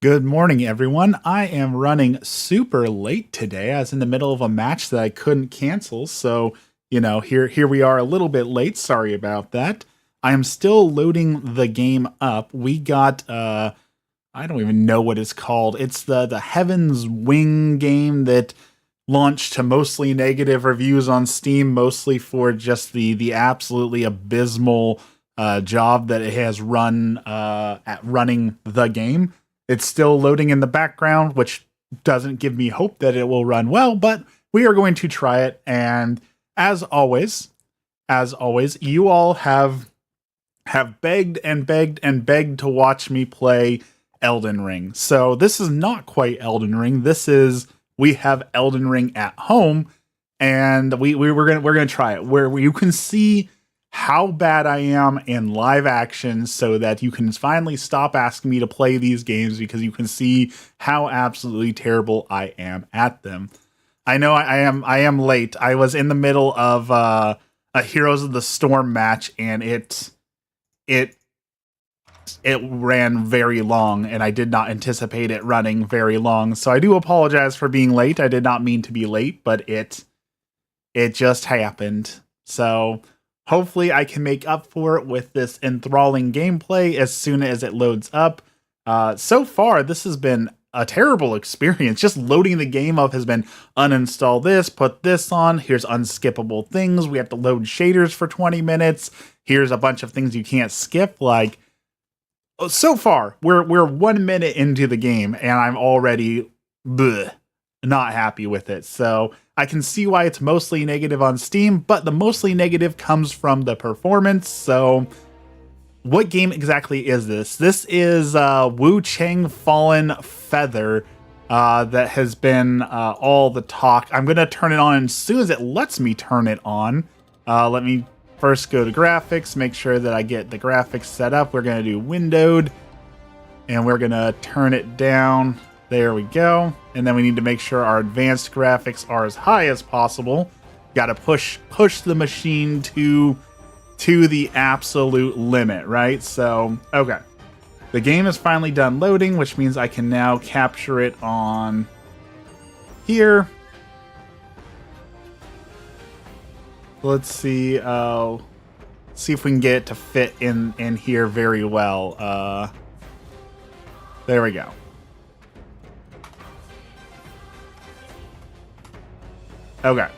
Good morning, everyone. I am running super late today. I was in the middle of a match that I couldn't cancel, so here we are a little bit late. Sorry about that. I am still loading the game up. We got I don't even know what it's called. It's the Heaven's Wing game that launched to mostly negative reviews on Steam, mostly for just the absolutely abysmal job that it has run at running the game. It's still loading in the background, which doesn't give me hope that it will run well, but we are going to try it. And as always, you all have begged and begged and begged to watch me play Elden Ring. So this is not quite Elden Ring. This is we have Elden Ring at home, and we're gonna try it where you can see how bad I am in live action so that you can finally stop asking me to play these games because you can see how absolutely terrible I am at them. I know I am late. I was in the middle of a Heroes of the Storm match, and it ran very long, and I did not anticipate it running very long. So I do apologize for being late. I did not mean to be late, but it just happened. So hopefully I can make up for it with this enthralling gameplay as soon as it loads up. So far, this has been a terrible experience. Just loading the game up has been uninstall this, put this on, here's unskippable things, we have to load shaders for 20 minutes, here's a bunch of things you can't skip. Like, so far, we're 1 minute into the game, and I'm already not happy with it. So I can see why it's mostly negative on Steam, but the mostly negative comes from the performance. So what game exactly is this? This is Wuchang Fallen Feather that has been all the talk. I'm going to turn it on as soon as it lets me turn it on. Let me first go to graphics, make sure that I get the graphics set up. We're going to do windowed, and we're going to turn it down. There we go. And then we need to make sure our advanced graphics are as high as possible. Got to push the machine to the absolute limit, right? So, okay. The game is finally done loading, which means I can now capture it on here. Let's see if we can get it to fit in here very well. There we go. Okay.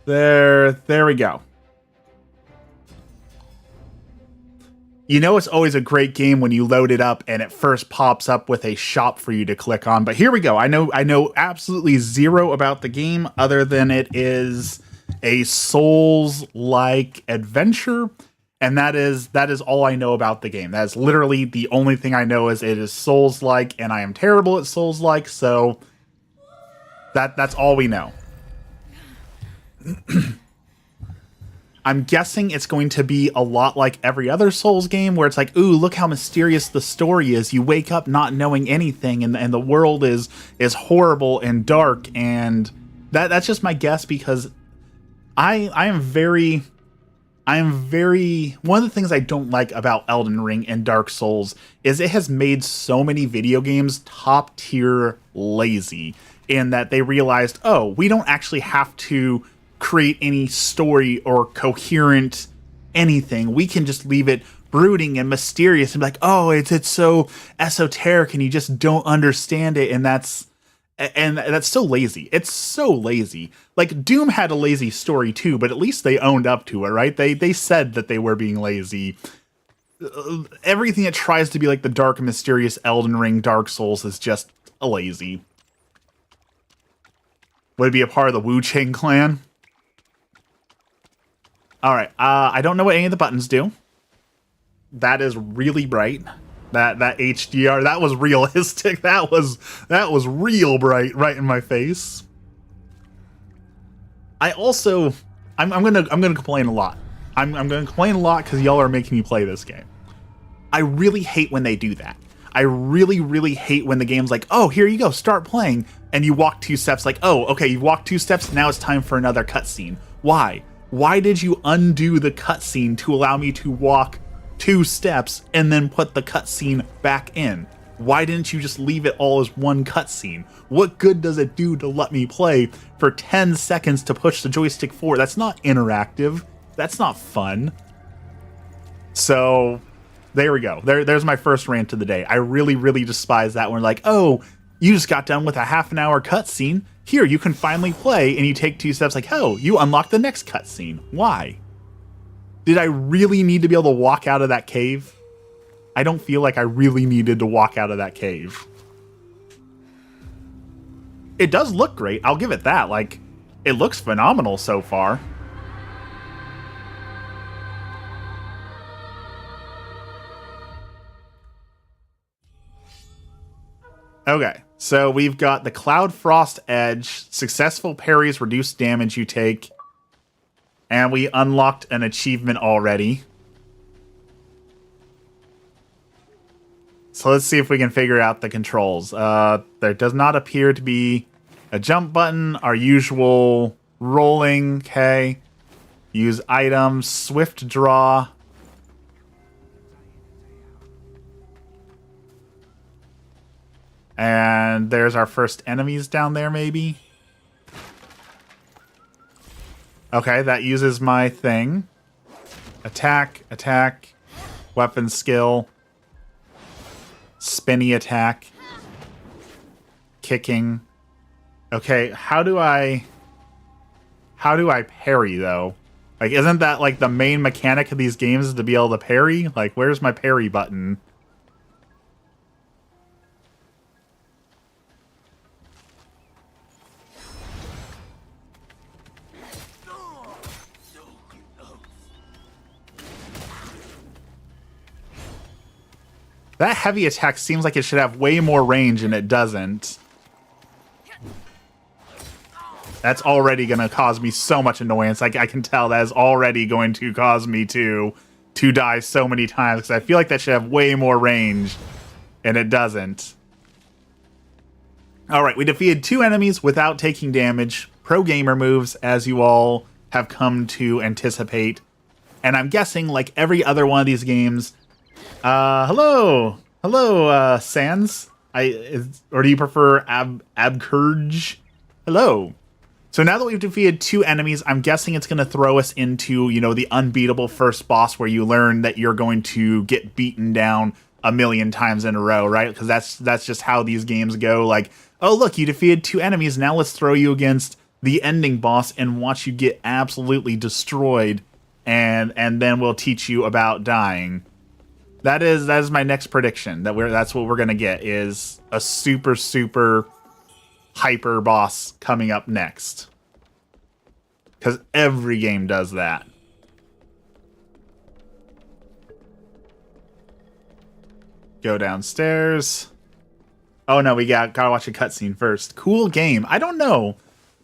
There we go. You know it's always a great game when you load it up and it first pops up with a shop for you to click on. But here we go. I know absolutely zero about the game other than it is a Souls-like adventure. And that is all I know about the game. That is literally the only thing I know is it is Souls-like, and I am terrible at Souls-like, so that's all we know. I'm guessing it's going to be a lot like every other Souls game, where it's like, ooh, look how mysterious the story is. You wake up not knowing anything, and the world is horrible and dark, and that's just my guess, because I am very one of the things I don't like about Elden Ring and Dark Souls is it has made so many video games top tier lazy, in that they realized, oh, we don't actually have to create any story or coherent anything. We can just leave it brooding and mysterious and be like, oh, it's so esoteric and you just don't understand it, and that's so lazy. It's so lazy. Like, Doom had a lazy story too, but at least they owned up to it, right? They said that they were being lazy. Everything that tries to be like the dark and mysterious Elden Ring, Dark Souls is just lazy. Would it be a part of the Wuchang clan? Alright, I don't know what any of the buttons do. That is really bright. That HDR, that was realistic. That was real bright right in my face. I'm gonna complain a lot. I'm gonna complain a lot because y'all are making me play this game. I really hate when they do that. I really, really hate when the game's like, oh, here you go, start playing, and you walk 2 steps, like, oh, okay, you walked 2 steps, now it's time for another cutscene. Why? Why did you undo the cutscene to allow me to walk 2 steps and then put the cutscene back in? Why didn't you just leave it all as one cutscene? What good does it do to let me play for 10 seconds to push the joystick forward? That's not interactive. That's not fun. So, there we go. There's my first rant of the day. I really, really despise that one. Like, oh, you just got done with a half-an-hour cutscene. Here, you can finally play, and you take 2 steps like, oh, you unlock the next cutscene. Why? Did I really need to be able to walk out of that cave? I don't feel like I really needed to walk out of that cave. It does look great. I'll give it that. Like, it looks phenomenal so far. Okay, so we've got the Cloud Frost Edge, successful parries reduce damage you take, and we unlocked an achievement already. So let's see if we can figure out the controls. There does not appear to be a jump button, our usual rolling, okay. Use items, swift draw. And there's our first enemies down there, maybe. Okay, that uses my thing. Attack, attack, weapon skill. Spinny attack. Kicking. Okay, how do I parry, though? Like, isn't that, like, the main mechanic of these games is to be able to parry? Like, where's my parry button? That heavy attack seems like it should have way more range, and it doesn't. That's already going to cause me so much annoyance. Like, I can tell that is already going to cause me to die so many times, because I feel like that should have way more range, and it doesn't. Alright, we defeated 2 enemies without taking damage. Pro gamer moves, as you all have come to anticipate. And I'm guessing, like every other one of these games... hello, Sans. Or do you prefer Abkurge? Hello. So now that we've defeated 2 enemies, I'm guessing it's going to throw us into, you know, the unbeatable first boss where you learn that you're going to get beaten down a million times in a row, right? Because that's just how these games go. Like, oh look, you defeated 2 enemies. Now let's throw you against the ending boss and watch you get absolutely destroyed, and then we'll teach you about dying. That is my next prediction. That's what we're gonna get, is a super hyper boss coming up next. Because every game does that. Go downstairs. Oh no, we gotta watch a cutscene first. Cool game. I don't know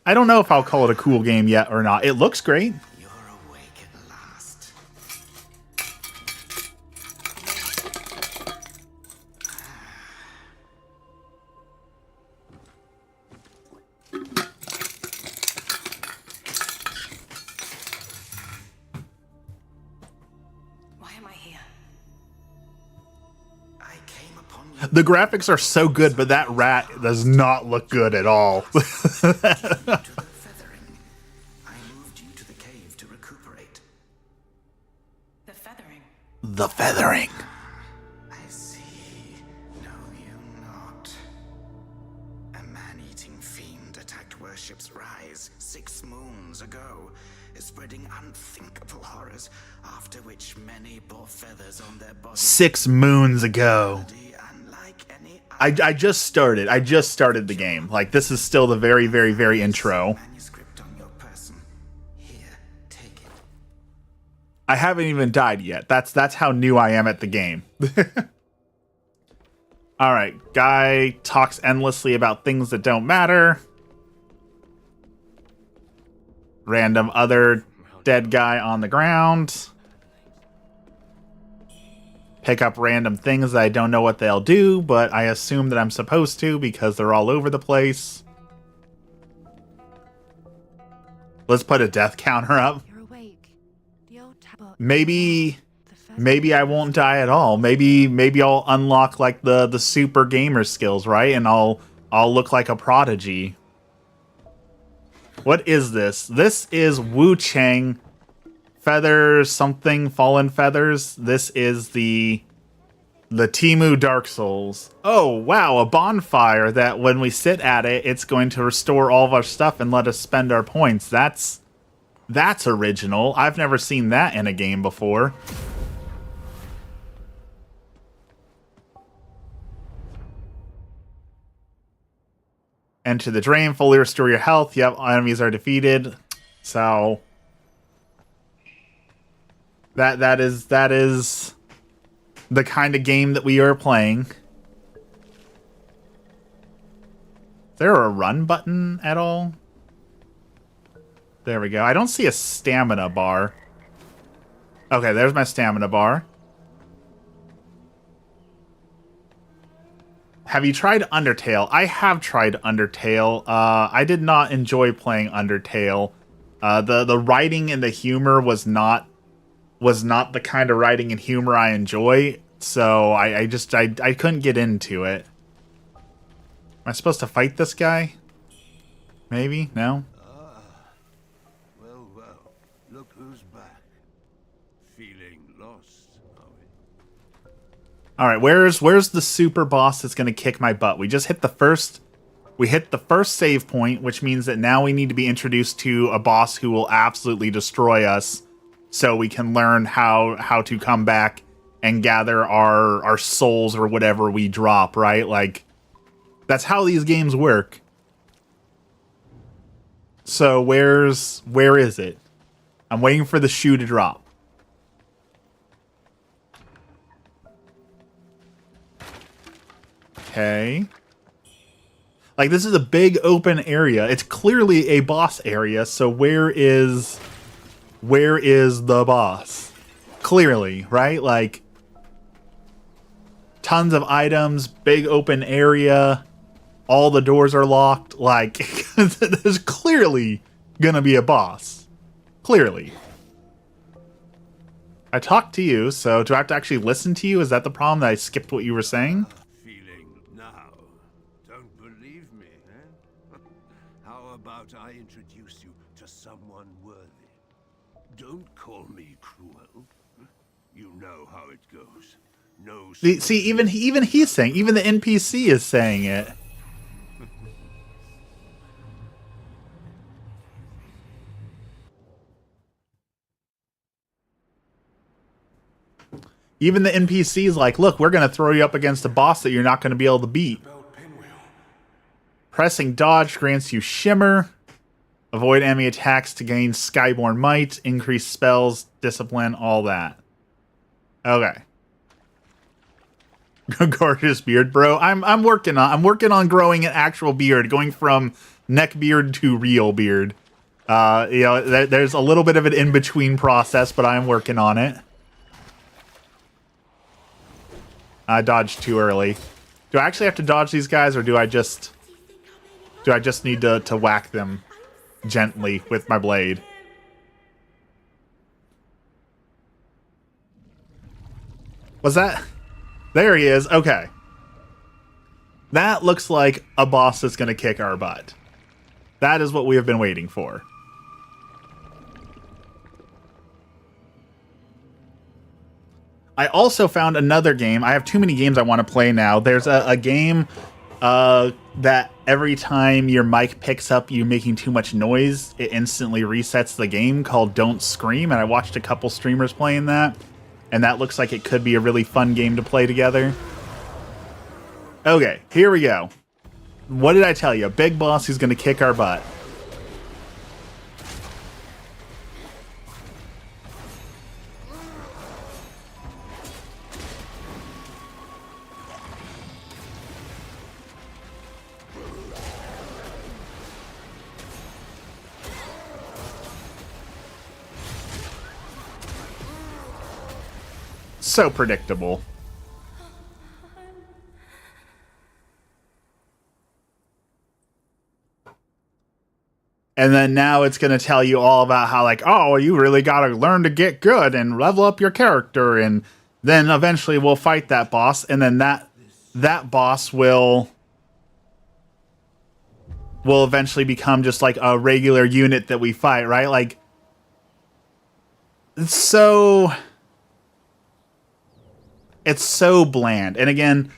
if I'll call it a cool game yet or not. It looks great. The graphics are so good, but that rat does not look good at all. I moved you to the cave to recuperate. The feathering. The feathering. I see. No, you not. A man-eating fiend attacked Worship's Rise 6 moons ago, spreading unthinkable horrors, after which many bore feathers on their bodies. 6 moons ago. I just started the game. Like, this is still the very intro. Manuscript on your person. Here, take it. I haven't even died yet. That's how new I am at the game. Alright, guy talks endlessly about things that don't matter. Random other dead guy on the ground. Pick up random things that I don't know what they'll do, but I assume that I'm supposed to because they're all over the place. Let's put a death counter up. You're awake. maybe I won't die at all. Maybe I'll unlock like the super gamer skills, right? And I'll look like a prodigy. What is this? This is Wuchang Feathers something Fallen Feathers. This is the Temu Dark Souls. Oh, wow, a bonfire that when we sit at it, it's going to restore all of our stuff and let us spend our points. That's original. I've never seen that in a game before. Enter the drain, fully restore your health. Yep, enemies are defeated. So that is the kind of game that we are playing. Is there a run button at all? There we go. I don't see a stamina bar. Okay, there's my stamina bar. Have you tried Undertale? I have tried Undertale. I did not enjoy playing Undertale. The writing and the humor was not the kind of writing and humor I enjoy. So I couldn't get into it. Am I supposed to fight this guy? Maybe? No? Well, look who's back. Feeling lost, are we? Alright, where's the super boss that's gonna kick my butt? We just hit the first save point, which means that now we need to be introduced to a boss who will absolutely destroy us, so we can learn how to come back and gather our souls or whatever we drop, right? Like, that's how these games work. So where is it? I'm waiting for the shoe to drop. Okay. Like, this is a big open area. It's clearly a boss area, so where is the boss? Clearly, right? Like, tons of items, big open area, all the doors are locked. Like, there's clearly gonna be a boss. Clearly. I talked to you, so do I have to actually listen to you? Is that the problem, that I skipped what you were saying? Feeling now. Don't believe me, eh? How about I introduce you to someone worthy? Don't call me cruel. You know how it goes. No. See, even he's saying, even the NPC is saying it. Even the NPC is like, look, we're going to throw you up against a boss that you're not going to be able to beat. Pressing dodge grants you shimmer. Avoid enemy attacks to gain skyborn might. Increase spells, discipline, all that. Okay. Gorgeous beard, bro. I'm working on growing an actual beard, going from neck beard to real beard. You know, there's a little bit of an in-between process, but I'm working on it. I dodged too early. Do I actually have to dodge these guys, or do I just need to whack them gently with my blade? Was that? There he is. Okay. That looks like a boss that's going to kick our butt. That is what we have been waiting for. I also found another game. I have too many games I want to play now. There's a game that every time your mic picks up you making too much noise, it instantly resets the game, called Don't Scream, and I watched a couple streamers playing that, and that looks like it could be a really fun game to play together. Okay, here we go. What did I tell you? A big boss who's going to kick our butt. So predictable. And then now it's going to tell you all about how, like, oh, you really got to learn to get good and level up your character. And then eventually we'll fight that boss. And then that boss will eventually become just like a regular unit that we fight, right? Like, it's so bland. And again,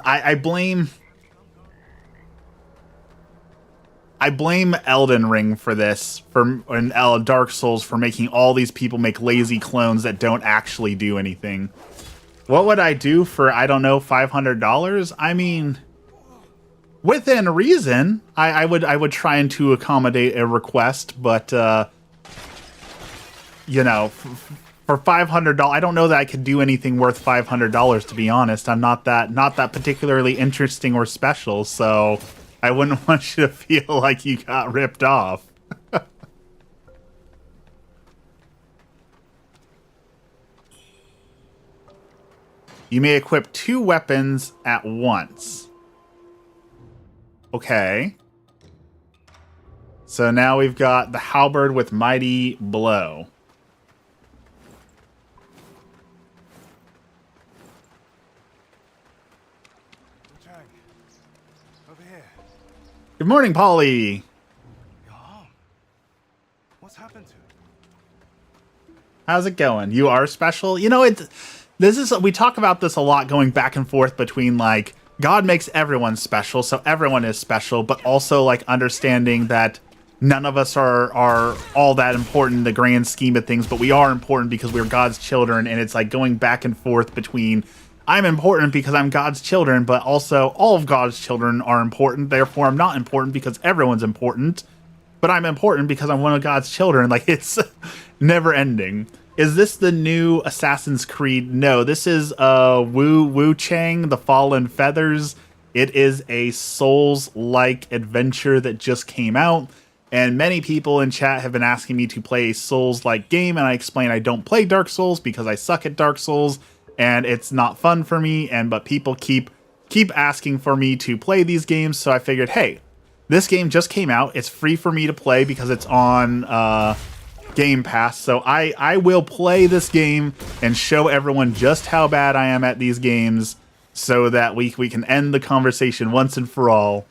I blame Elden Ring for this, and Dark Souls for making all these people make lazy clones that don't actually do anything. What would I do for, I don't know, $500? I mean, within reason, I would try and to accommodate a request, but you know, for $500, I don't know that I could do anything worth $500. To be honest, I'm not that particularly interesting or special, so I wouldn't want you to feel like you got ripped off. You may equip 2 weapons at once. Okay. So now we've got the halberd with mighty blow. Wuchang, over here. Good morning, Polly. Your arm. What's happened to it? How's it going? You are special? You know, we talk about this a lot, going back and forth between, like, God makes everyone special, so everyone is special, but also, like, understanding that none of us are all that important in the grand scheme of things, but we are important because we're God's children, and it's like going back and forth between, I'm important because I'm God's children, but also all of God's children are important, therefore I'm not important because everyone's important, but I'm important because I'm one of God's children. Like, it's never ending. Is this the new Assassin's Creed? No, this is Wuchang, The Fallen Feathers. It is a Souls-like adventure that just came out, and many people in chat have been asking me to play a Souls-like game, and I explain I don't play Dark Souls because I suck at Dark Souls, and it's not fun for me, but people keep asking for me to play these games, so I figured, hey, this game just came out. It's free for me to play because it's on Game Pass, so I will play this game and show everyone just how bad I am at these games so that we can end the conversation once and for all.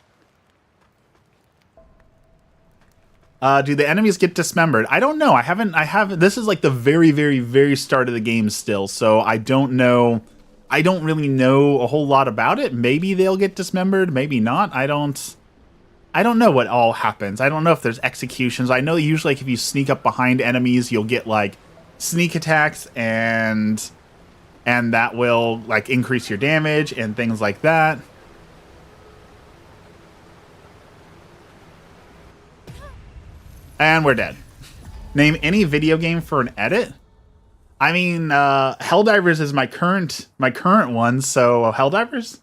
Do the enemies get dismembered? I don't know. I haven't. This is like the very, very, very start of the game still, so I don't know. I don't really know a whole lot about it. Maybe they'll get dismembered, maybe not. I don't know what all happens. I don't know if there's executions. I know usually, like, if you sneak up behind enemies, you'll get, like, sneak attacks, and that will, like, increase your damage and things like that. And we're dead. Name any video game for an edit? I mean, Helldivers is my current one, so Helldivers?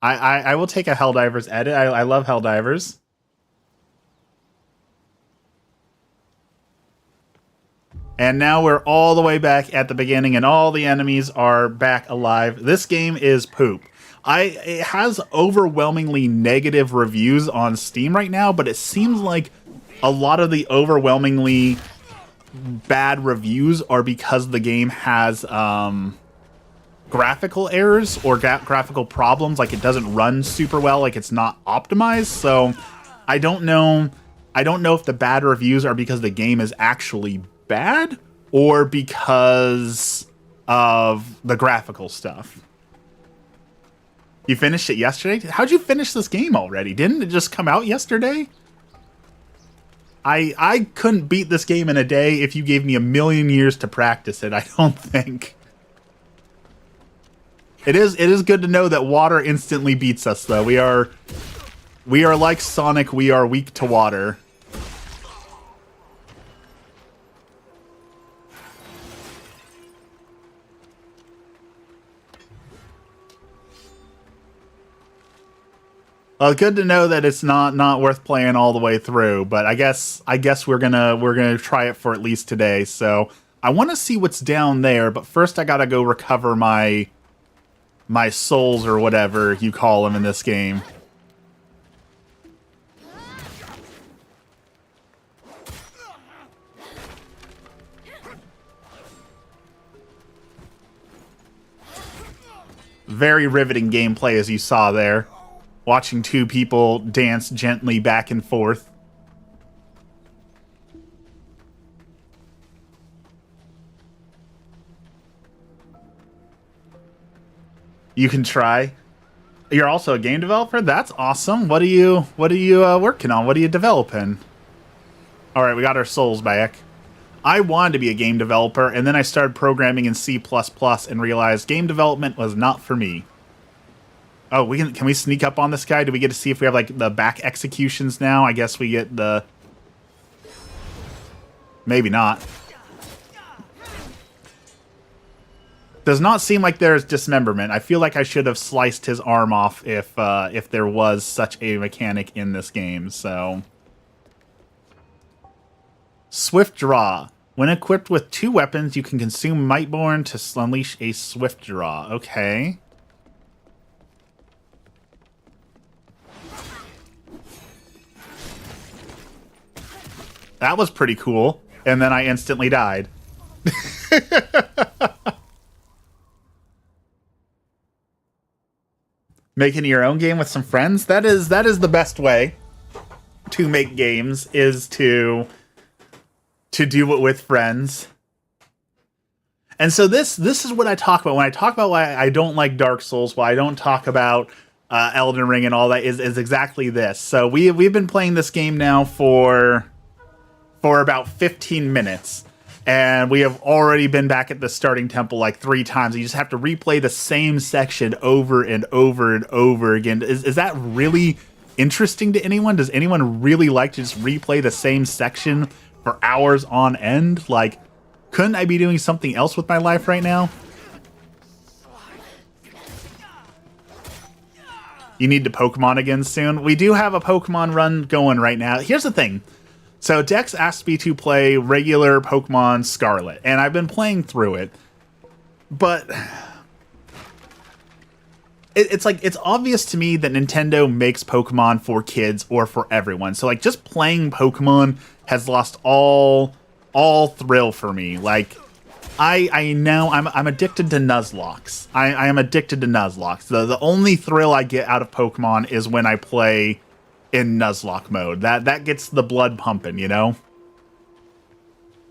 I will take a Helldivers edit. I love Helldivers. And now we're all the way back at the beginning, and all the enemies are back alive. This game is poop. It has overwhelmingly negative reviews on Steam right now, but it seems like a lot of the overwhelmingly bad reviews are because the game has graphical errors or graphical problems, like it doesn't run super well, like it's not optimized. So I don't know if the bad reviews are because the game is actually bad or because of the graphical stuff. You finished it yesterday? How'd you finish this game already? Didn't it just come out yesterday? I couldn't beat this game in a day if you gave me 1,000,000 years to practice it, I don't think. It is good to know that water instantly beats us, though. We are like Sonic, we are weak to water. Well, good to know that it's not worth playing all the way through, but I guess we're gonna try it for at least today. So I want to see what's down there, but first I gotta go recover my souls or whatever you call them in this game. Very riveting gameplay, as you saw there. Watching two people dance gently back and forth. You can try. You're also a game developer? That's awesome. What are you working on? What are you developing? All right, we got our souls back. I wanted to be a game developer, and then I started programming in C++ and realized game development was not for me. Oh, can we sneak up on this guy? Do we get to see if we have, like, the back executions now? I guess we get the... Maybe not. Does not seem like there's dismemberment. I feel like I should have sliced his arm off if there was such a mechanic in this game, so... Swift Draw. When equipped with 2 weapons, you can consume Mightborn to unleash a Swift Draw. Okay. That was pretty cool. And then I instantly died. Making your own game with some friends? That is the best way to make games, is to do it with friends. And so this is what I talk about when I talk about why I don't like Dark Souls, why I don't talk about Elden Ring and all that, is exactly this. So we've been playing this game now for about 15 minutes, and we have already been back at the starting temple like 3 times. You just have to replay the same section over and over and over again. Is that really interesting to anyone? Does anyone really like to just replay the same section for hours on end? Like, couldn't I be doing something else with my life right now? You need to Pokemon again soon. We do have a Pokemon run going right now. Here's the thing. So Dex asked me to play regular Pokemon Scarlet, and I've been playing through it. But it's like, it's obvious to me that Nintendo makes Pokemon for kids or for everyone. So like, just playing Pokemon has lost all thrill for me. Like, I know I'm addicted to Nuzlocke. I am addicted to Nuzlocke. The only thrill I get out of Pokemon is when I play in Nuzlocke mode. That gets the blood pumping, you know?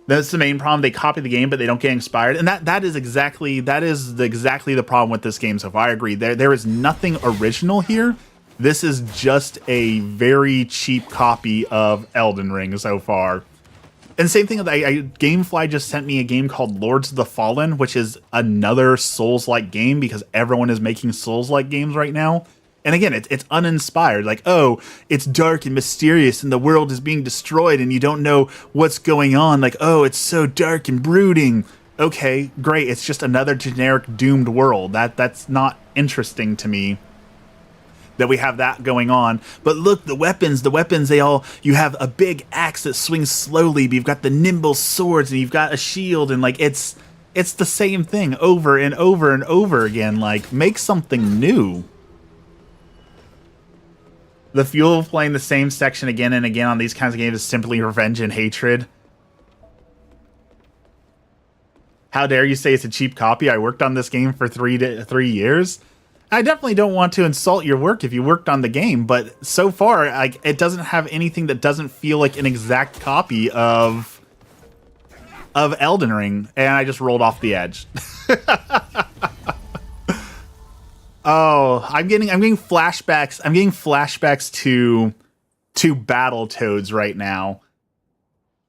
That's the main problem. They copy the game, but they don't get inspired. And that is exactly the problem with this game so far. I agree. There is nothing original here. This is just a very cheap copy of Elden Ring so far. And same thing, Gamefly just sent me a game called Lords of the Fallen, which is another Souls-like game, because everyone is making Souls-like games right now. And again, it's uninspired. Like, oh, it's dark and mysterious and the world is being destroyed and you don't know what's going on. Like, oh, it's so dark and brooding. Okay, great. It's just another generic doomed world. That's not interesting to me that we have that going on. But look, the weapons, you have a big axe that swings slowly, but you've got the nimble swords and you've got a shield, and like, it's the same thing over and over and over again. Like, make something new. The fuel of playing the same section again and again on these kinds of games is simply revenge and hatred. How dare you say it's a cheap copy? I worked on this game for 3 years. I definitely don't want to insult your work if you worked on the game, but so far, like, it doesn't have anything that doesn't feel like an exact copy of Elden Ring, and I just rolled off the edge. Oh, I'm getting flashbacks. I'm getting flashbacks to Battletoads right now.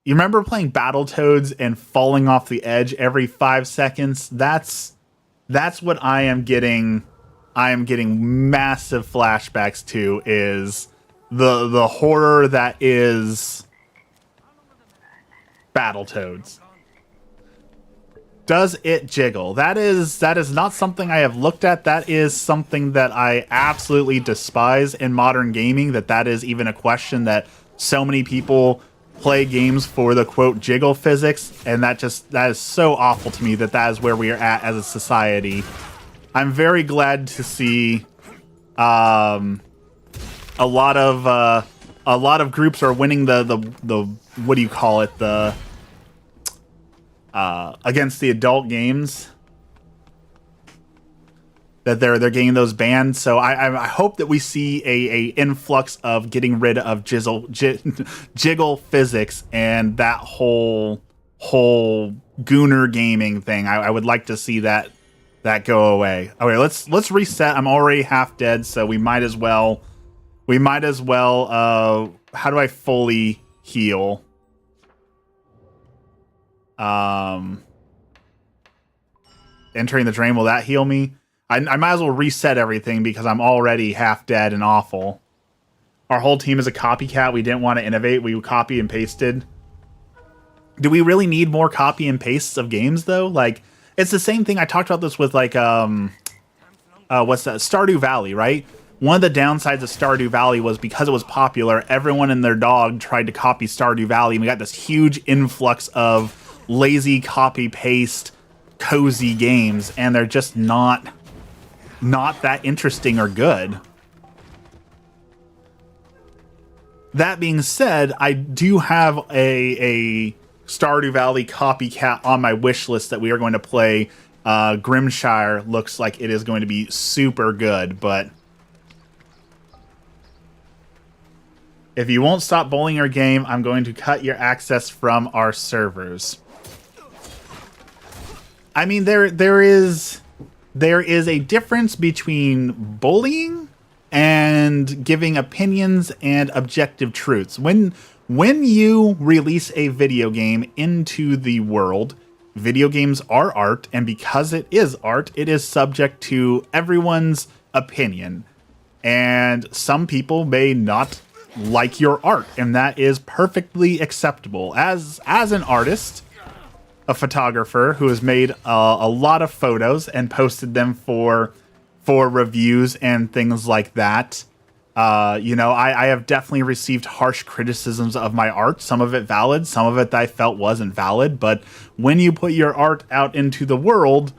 You remember playing Battletoads and falling off the edge every 5 seconds? That's what I am getting. I am getting massive flashbacks to, is the horror that is Battletoads. Does it jiggle? That is not something I have looked at. That is something that I absolutely despise in modern gaming, that is even a question, that so many people play games for the quote jiggle physics, and that is so awful to me that is where we are at as a society. I'm very glad to see a lot of groups are winning the what do you call it, the against the adult games. that they're getting those banned. So I hope that we see a influx of getting rid of jiggle physics and that whole gooner gaming thing. I would like to see that go away. Okay, let's reset. I'm already half dead, so we might as well. How do I fully heal? Entering the drain, will that heal me? I might as well reset everything because I'm already half dead and awful. Our whole team is a copycat. We didn't want to innovate. We copy and pasted. Do we really need more copy and pastes of games though? Like, it's the same thing. I talked about this with like what's that? Stardew Valley, right? One of the downsides of Stardew Valley was because it was popular, everyone and their dog tried to copy Stardew Valley, and we got this huge influx of lazy copy paste cozy games, and they're just not that interesting or good. That being said, I do have a Stardew Valley copycat on my wish list that we are going to play. Grimshire looks like it is going to be super good, but if you won't stop bullying our game, I'm going to cut your access from our servers. I mean, there is a difference between bullying and giving opinions and objective truths. When you release a video game into the world, video games are art, and because it is art, it is subject to everyone's opinion. And some people may not like your art, and that is perfectly acceptable. As an artist, a photographer who has made a lot of photos and posted them for reviews and things like that. I have definitely received harsh criticisms of my art, some of it valid, some of it that I felt wasn't valid. But when you put your art out into the world,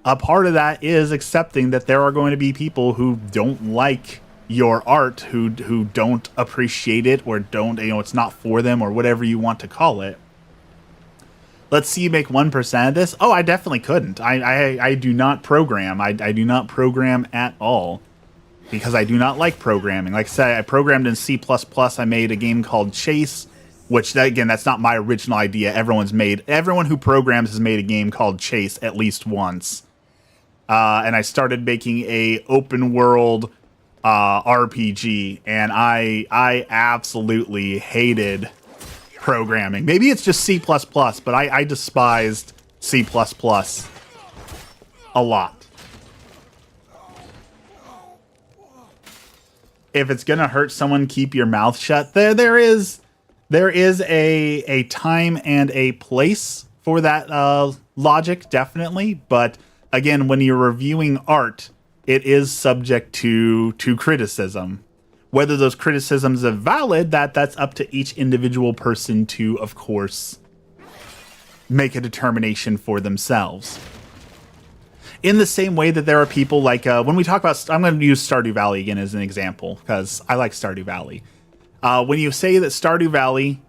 a part of that is accepting that there are going to be people who don't like your art, who don't appreciate it, or don't, it's not for them, or whatever you want to call it. Let's see you make 1% of this. Oh, I definitely couldn't. I do not program. I do not program at all because I do not like programming. Like I said, I programmed in C++. I made a game called Chase, which, again, that's not my original idea. Everyone who programs has made a game called Chase at least once. And I started making a open world RPG, and I absolutely hated programming. Maybe it's just C++, but I despised C++ a lot. If it's gonna hurt someone, keep your mouth shut. There is a time and a place for that logic, definitely. But again, when you're reviewing art, it is subject to criticism. Whether those criticisms are valid, that's up to each individual person to, of course, make a determination for themselves. In the same way that there are people like, when we talk about, I'm going to use Stardew Valley again as an example, because I like Stardew Valley. When you say that Stardew Valley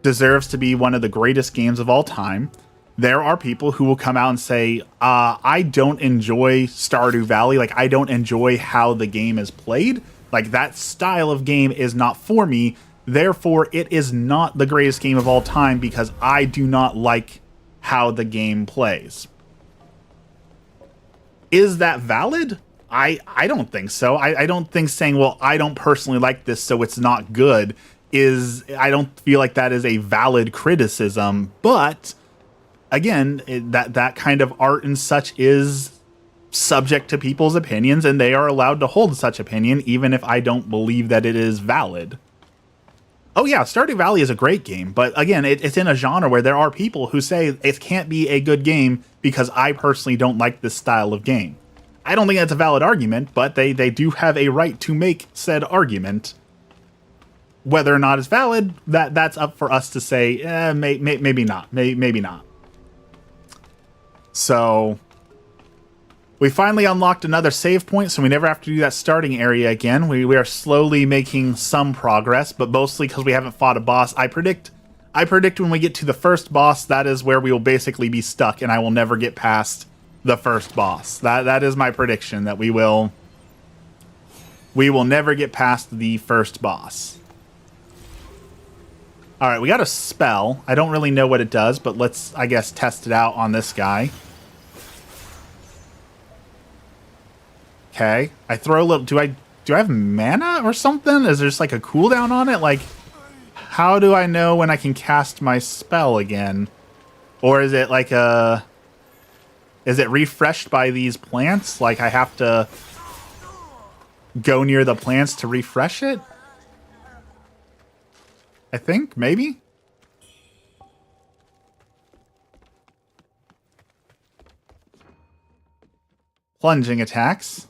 deserves to be one of the greatest games of all time, there are people who will come out and say, I don't enjoy Stardew Valley. Like, I don't enjoy how the game is played. Like, that style of game is not for me. Therefore, it is not the greatest game of all time because I do not like how the game plays. Is that valid? I don't think so. I don't think saying, well, I don't personally like this, so it's not good, I don't feel like that is a valid criticism. But again, that kind of art and such is subject to people's opinions, and they are allowed to hold such opinion, even if I don't believe that it is valid. Oh yeah, Stardew Valley is a great game, but again, it's in a genre where there are people who say it can't be a good game because I personally don't like this style of game. I don't think that's a valid argument, but they do have a right to make said argument. Whether or not it's valid, that's up for us to say, maybe not, maybe not. So we finally unlocked another save point, so we never have to do that starting area again. We are slowly making some progress, but mostly because we haven't fought a boss. I predict when we get to the first boss, that is where we will basically be stuck, and I will never get past the first boss. That is my prediction, that we will never get past the first boss. All right, we got a spell. I don't really know what it does, but let's, I guess, test it out on this guy. Okay, I throw a little. Do I have mana or something? Is there just like a cooldown on it? Like, how do I know when I can cast my spell again? Or is it like a... Is it refreshed by these plants? Like, I have to go near the plants to refresh it? I think, maybe? Plunging attacks.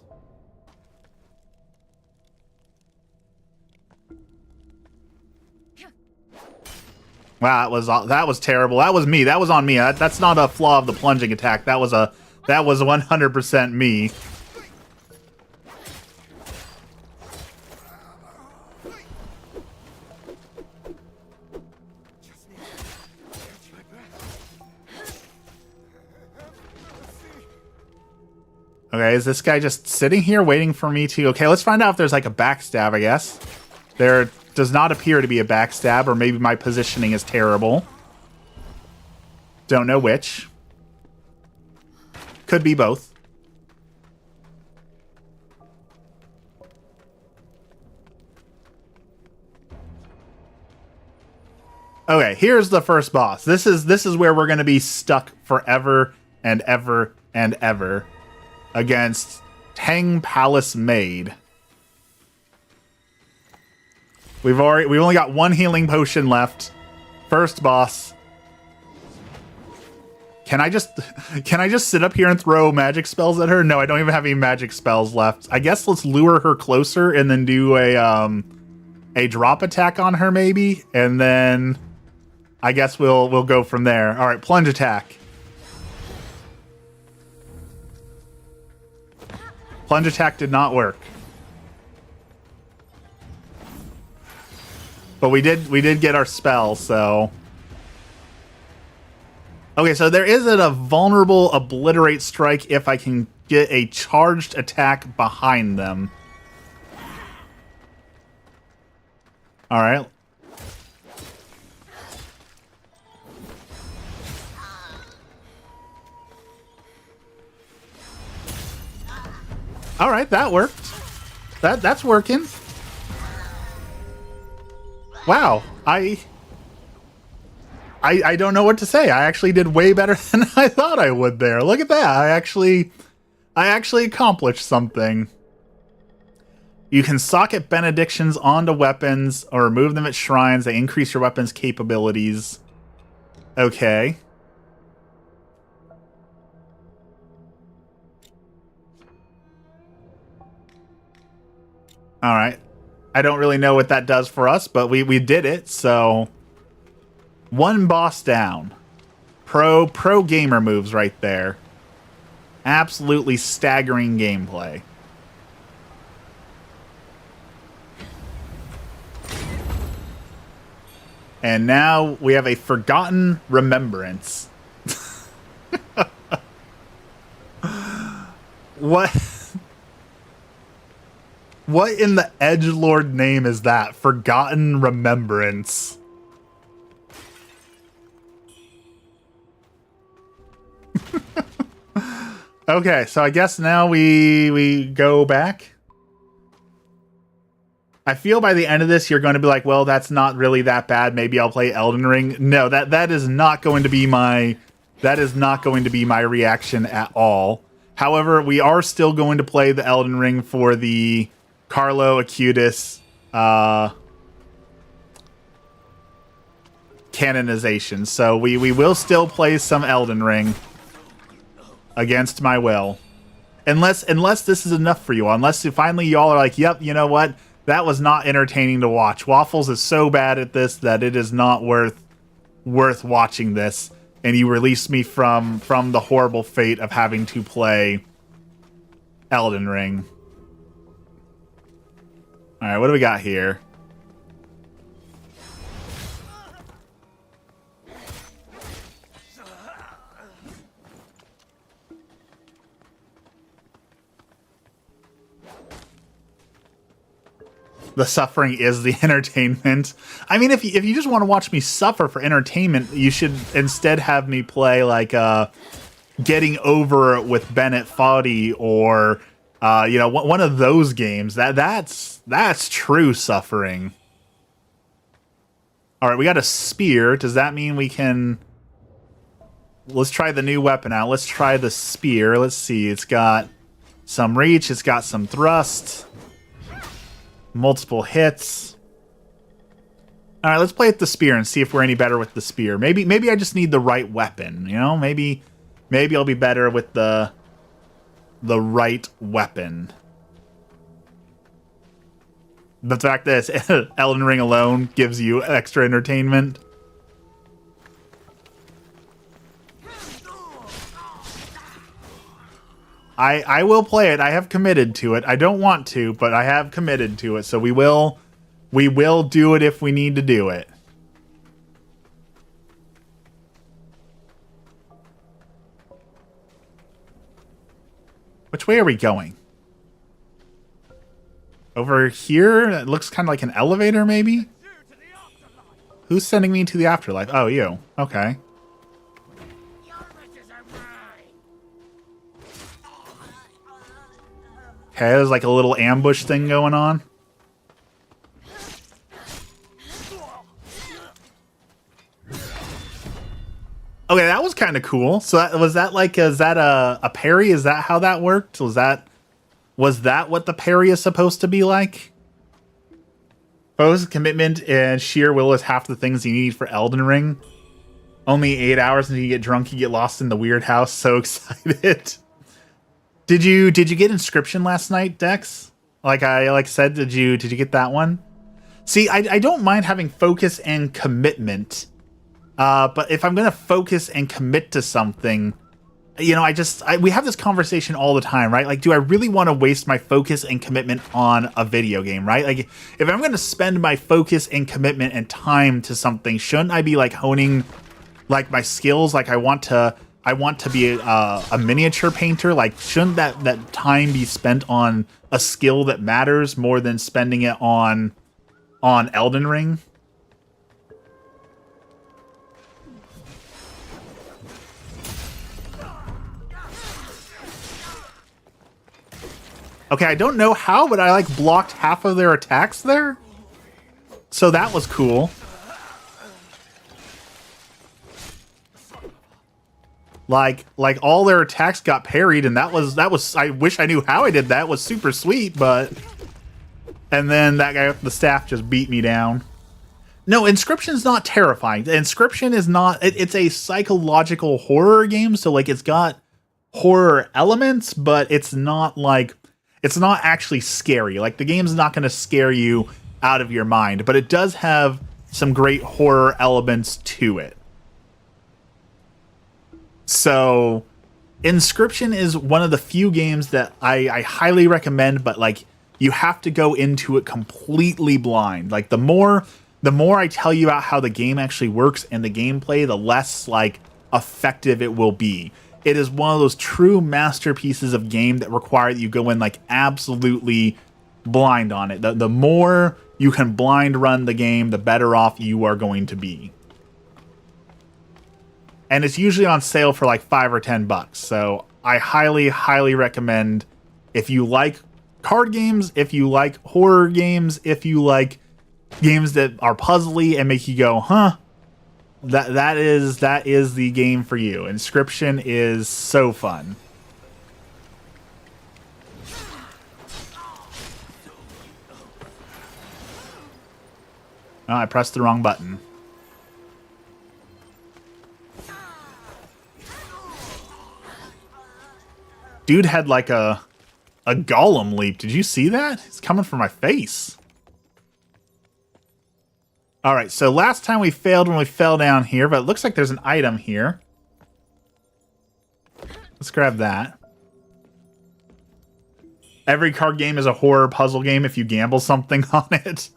Wow, that was terrible. That was me. That was on me. That's not a flaw of the plunging attack. That was 100% me. Okay, is this guy just sitting here waiting for me to... Okay, let's find out if there's like a backstab, I guess. There does not appear to be a backstab, or maybe my positioning is terrible. Don't know which. Could be both. Okay, here's the first boss. This is where we're going to be stuck forever and ever and ever against Tang Palace Maid. We've only got one healing potion left. First boss. Can I just sit up here and throw magic spells at her? No, I don't even have any magic spells left. I guess let's lure her closer and then do a drop attack on her maybe, and then I guess we'll go from there. All right, plunge attack. Plunge attack did not work. But we did get our spell, so... Okay, so there is a vulnerable obliterate strike if I can get a charged attack behind them. Alright. Alright, that worked. That's working. Wow, I don't know what to say. I actually did way better than I thought I would there. Look at that. I actually accomplished something. You can socket benedictions onto weapons or remove them at shrines. They increase your weapon's capabilities. Okay. All right. I don't really know what that does for us, but we did it, so... One boss down. Pro gamer moves right there. Absolutely staggering gameplay. And now we have a forgotten remembrance. What? What in the edgelord name is that? Forgotten remembrance. Okay, so I guess now we go back. I feel by the end of this, you're going to be like, well, that's not really that bad. Maybe I'll play Elden Ring. No, that is not going to be my reaction at all. However, we are still going to play the Elden Ring for the Carlo Acutis canonization. So we will still play some Elden Ring. Against my will. Unless this is enough for you. Unless finally y'all are like, yep, you know what? That was not entertaining to watch. Waffles is so bad at this that it is not worth watching this. And you release me from the horrible fate of having to play Elden Ring. Alright, what do we got here? The suffering is the entertainment. I mean, if you just want to watch me suffer for entertainment, you should instead have me play like Getting Over It with Bennett Foddy, or you know, one of those games. That's true suffering. All right, we got a spear. Does that mean we can? Let's try the new weapon out. Let's try the spear. Let's see. It's got some reach. It's got some thrust. Multiple hits. All right, let's play with the spear and see if we're any better with the spear. Maybe I just need the right weapon. You know, maybe I'll be better with the right weapon. The fact that Elden Ring alone gives you extra entertainment. I will play it. I have committed to it. I don't want to, but I have committed to it. So we will do it if we need to do it. Which way are we going? Over here? It looks kind of like an elevator, maybe? Who's sending me to the afterlife? Oh, you. Okay. Okay, there's like a little ambush thing going on. Okay, that was kind of cool. So is that a parry? Is that how that worked? Was that what the parry is supposed to be like? Focus, commitment, and sheer will is half the things you need for Elden Ring. Only 8 hours and you get drunk, you get lost in the weird house. So excited. Did you get Inscription last night, Dex? Like I said, did you get that one? See, I don't mind having focus and commitment. But if I'm going to focus and commit to something, you know, we have this conversation all the time, right? Like, do I really want to waste my focus and commitment on a video game, right? Like, if I'm going to spend my focus and commitment and time to something, shouldn't I be like honing like my skills? Like, I want to be a miniature painter. Like, shouldn't that time be spent on a skill that matters more than spending it on Elden Ring? Okay, I don't know how, but I like blocked half of their attacks there. So that was cool. Like all their attacks got parried, and that was I wish I knew how I did that. It was super sweet, but and then that guy with the staff just beat me down. No, Inscription's not terrifying. Inscription is not it's a psychological horror game, so like it's got horror elements, but it's not actually scary. Like, the game's not going to scare you out of your mind, but it does have some great horror elements to it. So, Inscription is one of the few games that I highly recommend, but like, you have to go into it completely blind. Like, the more I tell you about how the game actually works and the gameplay, the less like effective it will be. It is one of those true masterpieces of game that require that you go in like absolutely blind on it. The more you can blind run the game, the better off you are going to be. And it's usually on sale for like $5 or $10. So I highly, highly recommend, if you like card games, if you like horror games, if you like games that are puzzly and make you go, huh? That is the game for you. Inscription is so fun. Oh, I pressed the wrong button. Dude had like a golem leap. Did you see that? It's coming for my face. All right, so last time we failed when we fell down here, but it looks like there's an item here. Let's grab that. Every card game is a horror puzzle game if you gamble something on it.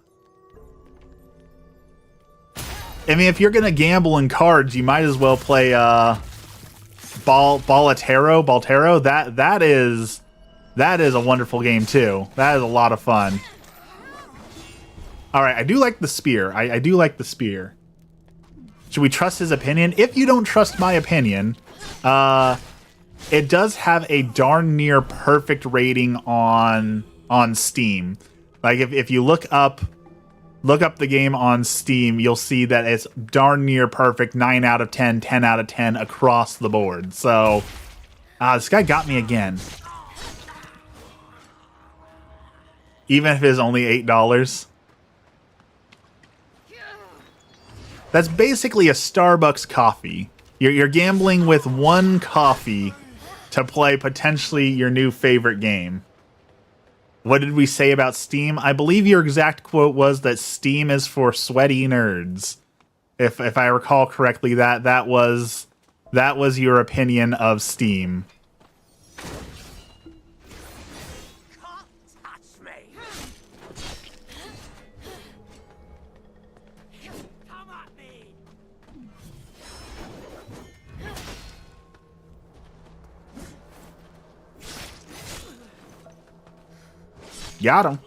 I mean, if you're going to gamble in cards, you might as well play Baltero. That is a wonderful game too. That is a lot of fun. All right, I do like the spear. I do like the spear. Should we trust his opinion? If you don't trust my opinion, it does have a darn near perfect rating on Steam. Like if you look up the game on Steam, you'll see that it's darn near perfect, 9 out of 10, 10 out of 10 across the board. So this guy got me again. Even if it is only $8. That's basically a Starbucks coffee. You're gambling with one coffee to play potentially your new favorite game. What did we say about Steam? I believe your exact quote was that Steam is for sweaty nerds. If I recall correctly, that was your opinion of Steam. Got him.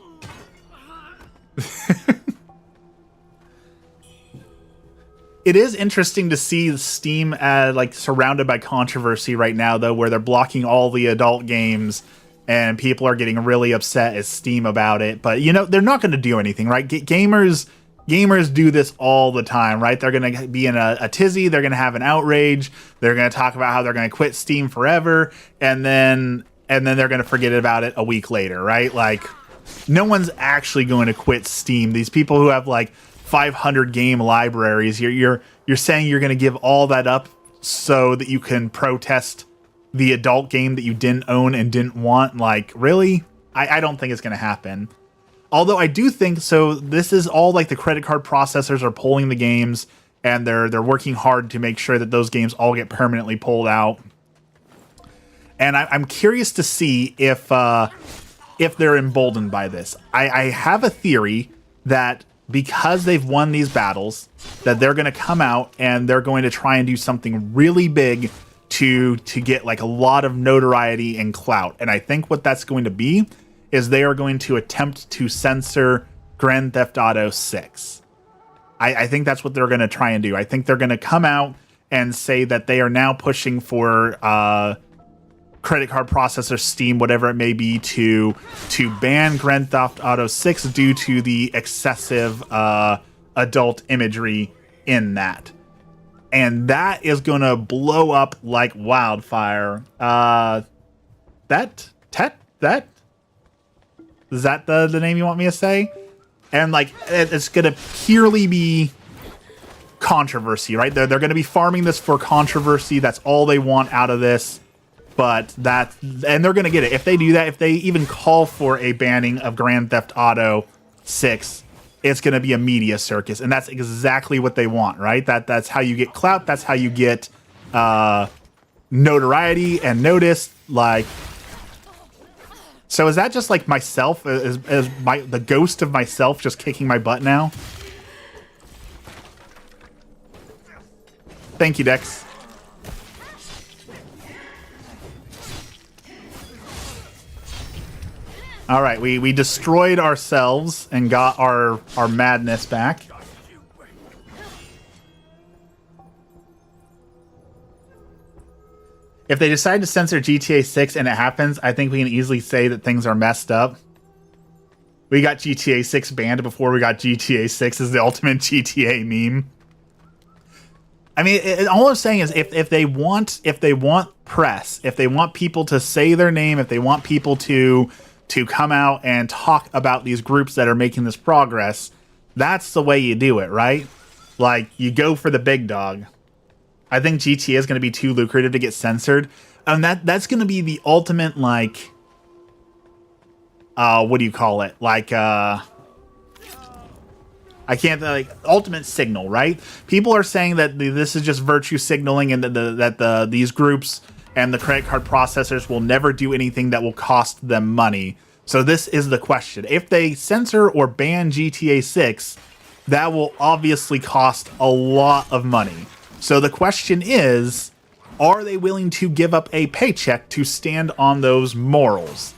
It is interesting to see Steam like surrounded by controversy right now, though, where they're blocking all the adult games and people are getting really upset at Steam about it. But, you know, they're not going to do anything, right? Gamers do this all the time, right? They're going to be in a tizzy. They're going to have an outrage. They're going to talk about how they're going to quit Steam forever. And then they're going to forget about it a week later, right? Like, no one's actually going to quit Steam. These people who have like 500 game libraries, you're saying you're going to give all that up so that you can protest the adult game that you didn't own and didn't want? Like, really? I don't think it's going to happen. Although I do think so. This is all like the credit card processors are pulling the games, and they're working hard to make sure that those games all get permanently pulled out. And I'm curious to see if they're emboldened by this. I have a theory that because they've won these battles, that they're going to come out and they're going to try and do something really big to get like a lot of notoriety and clout. And I think what that's going to be is they are going to attempt to censor Grand Theft Auto 6. I think that's what they're going to try and do. I think they're going to come out and say that they are now pushing for credit card processor, Steam, whatever it may be, to ban Grand Theft Auto 6 due to the excessive adult imagery in that. And that is going to blow up like wildfire. Is that the name you want me to say? And like, it's going to purely be controversy, right? They're going to be farming this for controversy. That's all they want out of this. And they're going to get it. If they do that, if they even call for a banning of Grand Theft Auto 6, it's going to be a media circus. And that's exactly what they want, right? That's how you get clout. That's how you get notoriety and notice. Like, so is that just like myself? Is the ghost of myself just kicking my butt now? Thank you, Dex. All right, we destroyed ourselves and got our madness back. If they decide to censor GTA 6 and it happens, I think we can easily say that things are messed up. We got GTA 6 banned before we got GTA 6 as the ultimate GTA meme. I mean, all I'm saying is if they want press, if they want people to say their name, if they want people to come out and talk about these groups that are making this progress, that's the way you do it, right? Like, you go for the big dog. I think GTA is going to be too lucrative to get censored. And that's going to be the ultimate, like, what do you call it? Like, I can't, like, ultimate signal, right? People are saying that this is just virtue signaling and that these groups and the credit card processors will never do anything that will cost them money. So this is the question. If they censor or ban GTA 6, that will obviously cost a lot of money. So the question is, are they willing to give up a paycheck to stand on those morals?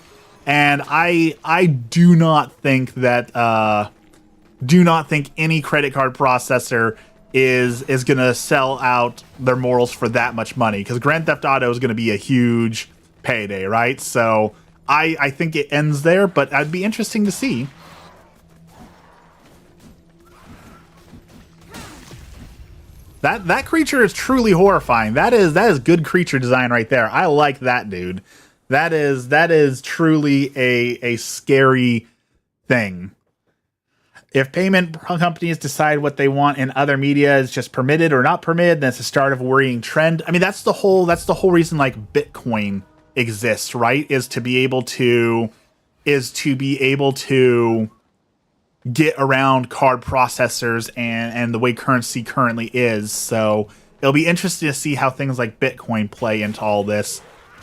And I do not think that do not think any credit card processor is going to sell out their morals for that much money, because Grand Theft Auto is going to be a huge payday, right? So I think it ends there, but it'd be interesting to see. That creature is truly horrifying. That is good creature design right there. I like that, dude. That is truly a scary thing. If payment companies decide what they want in other media is just permitted or not permitted, then it's the start of a worrying trend. I mean, that's the whole reason like Bitcoin exists, right? Is to be able to get around card processors and the way currency currently is. So it'll be interesting to see how things like Bitcoin play into all this.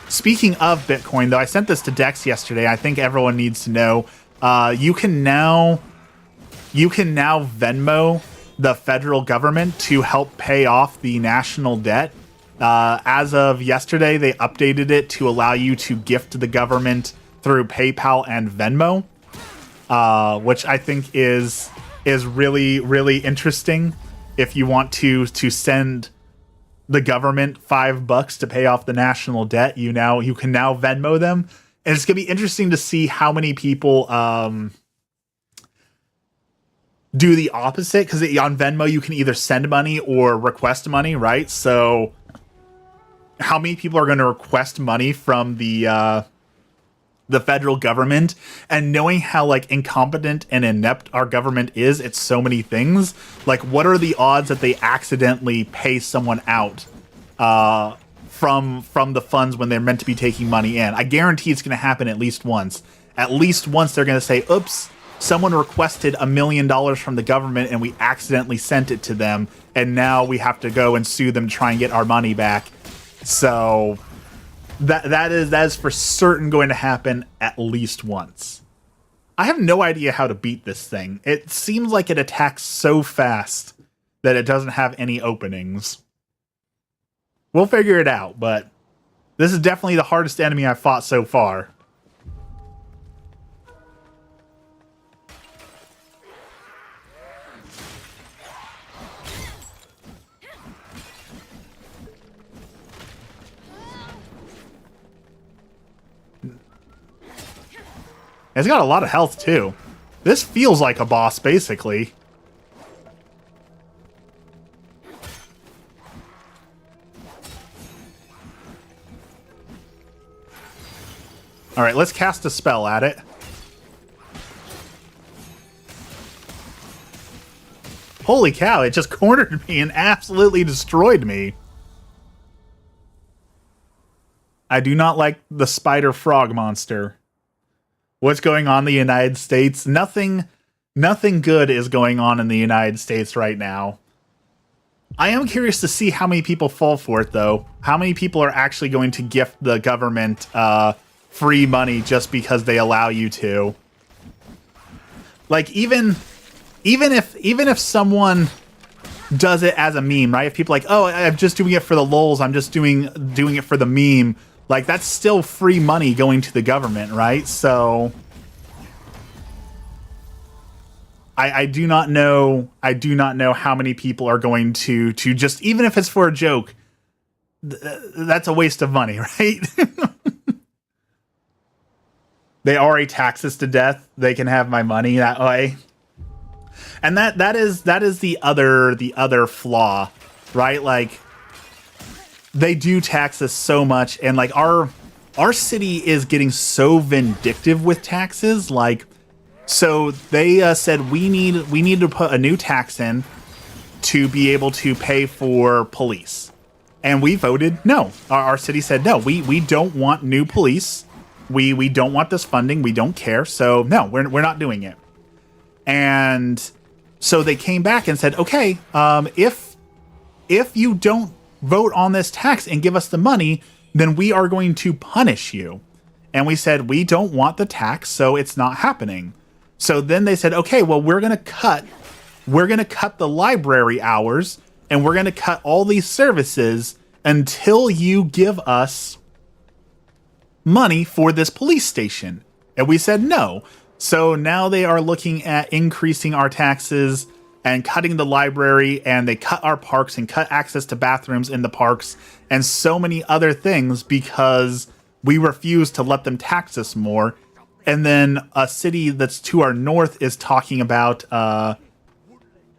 Speaking of Bitcoin, though, I sent this to Dex yesterday. I think everyone needs to know. You can now Venmo the federal government to help pay off the national debt. As of yesterday, they updated it to allow you to gift the government through PayPal and Venmo, which I think is really, really interesting. If you want to send the government $5 to pay off the national debt, you can now Venmo them, and it's gonna be interesting to see how many people do the opposite, because on Venmo you can either send money or request money, right? So how many people are going to request money from the federal government? And knowing how like incompetent and inept our government is at so many things, like what are the odds that they accidentally pay someone out from the funds when they're meant to be taking money in? I guarantee it's going to happen at least once. At least once they're going to say, oops, someone requested $1 million from the government and we accidentally sent it to them, and now we have to go and sue them to try and get our money back. So that is for certain going to happen at least once. I have no idea how to beat this thing. It seems like it attacks so fast that it doesn't have any openings. We'll figure it out, but this is definitely the hardest enemy I've fought so far. It's got a lot of health, too. This feels like a boss, basically. Alright, let's cast a spell at it. Holy cow, it just cornered me and absolutely destroyed me. I do not like the spider frog monster. What's going on in the United States? Nothing good is going on in the United States right now. I am curious to see how many people fall for it, though. How many people are actually going to gift the government free money just because they allow you to? Like, even if someone does it as a meme, right? If people are like, oh, I'm just doing it for the lulz, I'm just doing it for the meme. Like, that's still free money going to the government, right? So I do not know how many people are going to just, even if it's for a joke, that's a waste of money, right? They already tax us to death. They can have my money that way. And that is the other flaw, right? Like, they do tax us so much, and like our city is getting so vindictive with taxes. Like, so they said we need to put a new tax in to be able to pay for police, and we voted no. Our city said no. We don't want new police. We don't want this funding. We don't care. So no, we're not doing it. And so they came back and said, okay, if you don't vote on this tax and give us the money, then we are going to punish you. And we said, we don't want the tax, so it's not happening. So then they said, okay, well, we're going to cut the library hours, and we're going to cut all these services until you give us money for this police station. And we said no. So now they are looking at increasing our taxes and cutting the library, and they cut our parks and cut access to bathrooms in the parks and so many other things because we refuse to let them tax us more. And then a city that's to our north is talking about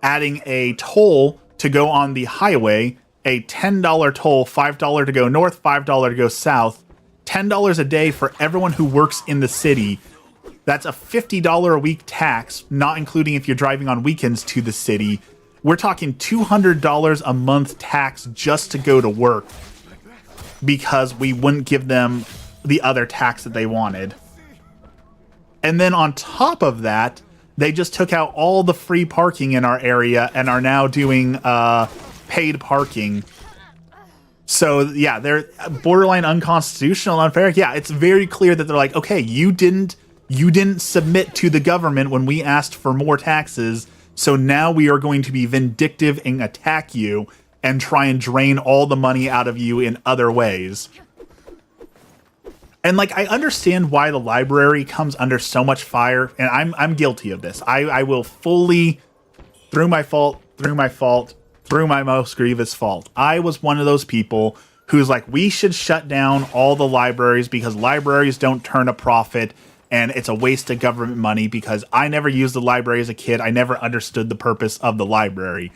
adding a toll to go on the highway, a $10 toll, $5 to go north, $5 to go south, $10 a day for everyone who works in the city. That's a $50 a week tax, not including if you're driving on weekends to the city. We're talking $200 a month tax just to go to work because we wouldn't give them the other tax that they wanted. And then on top of that, they just took out all the free parking in our area and are now doing paid parking. So yeah, they're borderline unconstitutional, unfair. Yeah, it's very clear that they're like, okay, you didn't submit to the government when we asked for more taxes, so now we are going to be vindictive and attack you and try and drain all the money out of you in other ways. And like, I understand why the library comes under so much fire, and I'm guilty of this. I will fully, through my most grievous fault, I was one of those people who's like, we should shut down all the libraries because libraries don't turn a profit. And it's a waste of government money because I never used the library as a kid. I never understood the purpose of the library.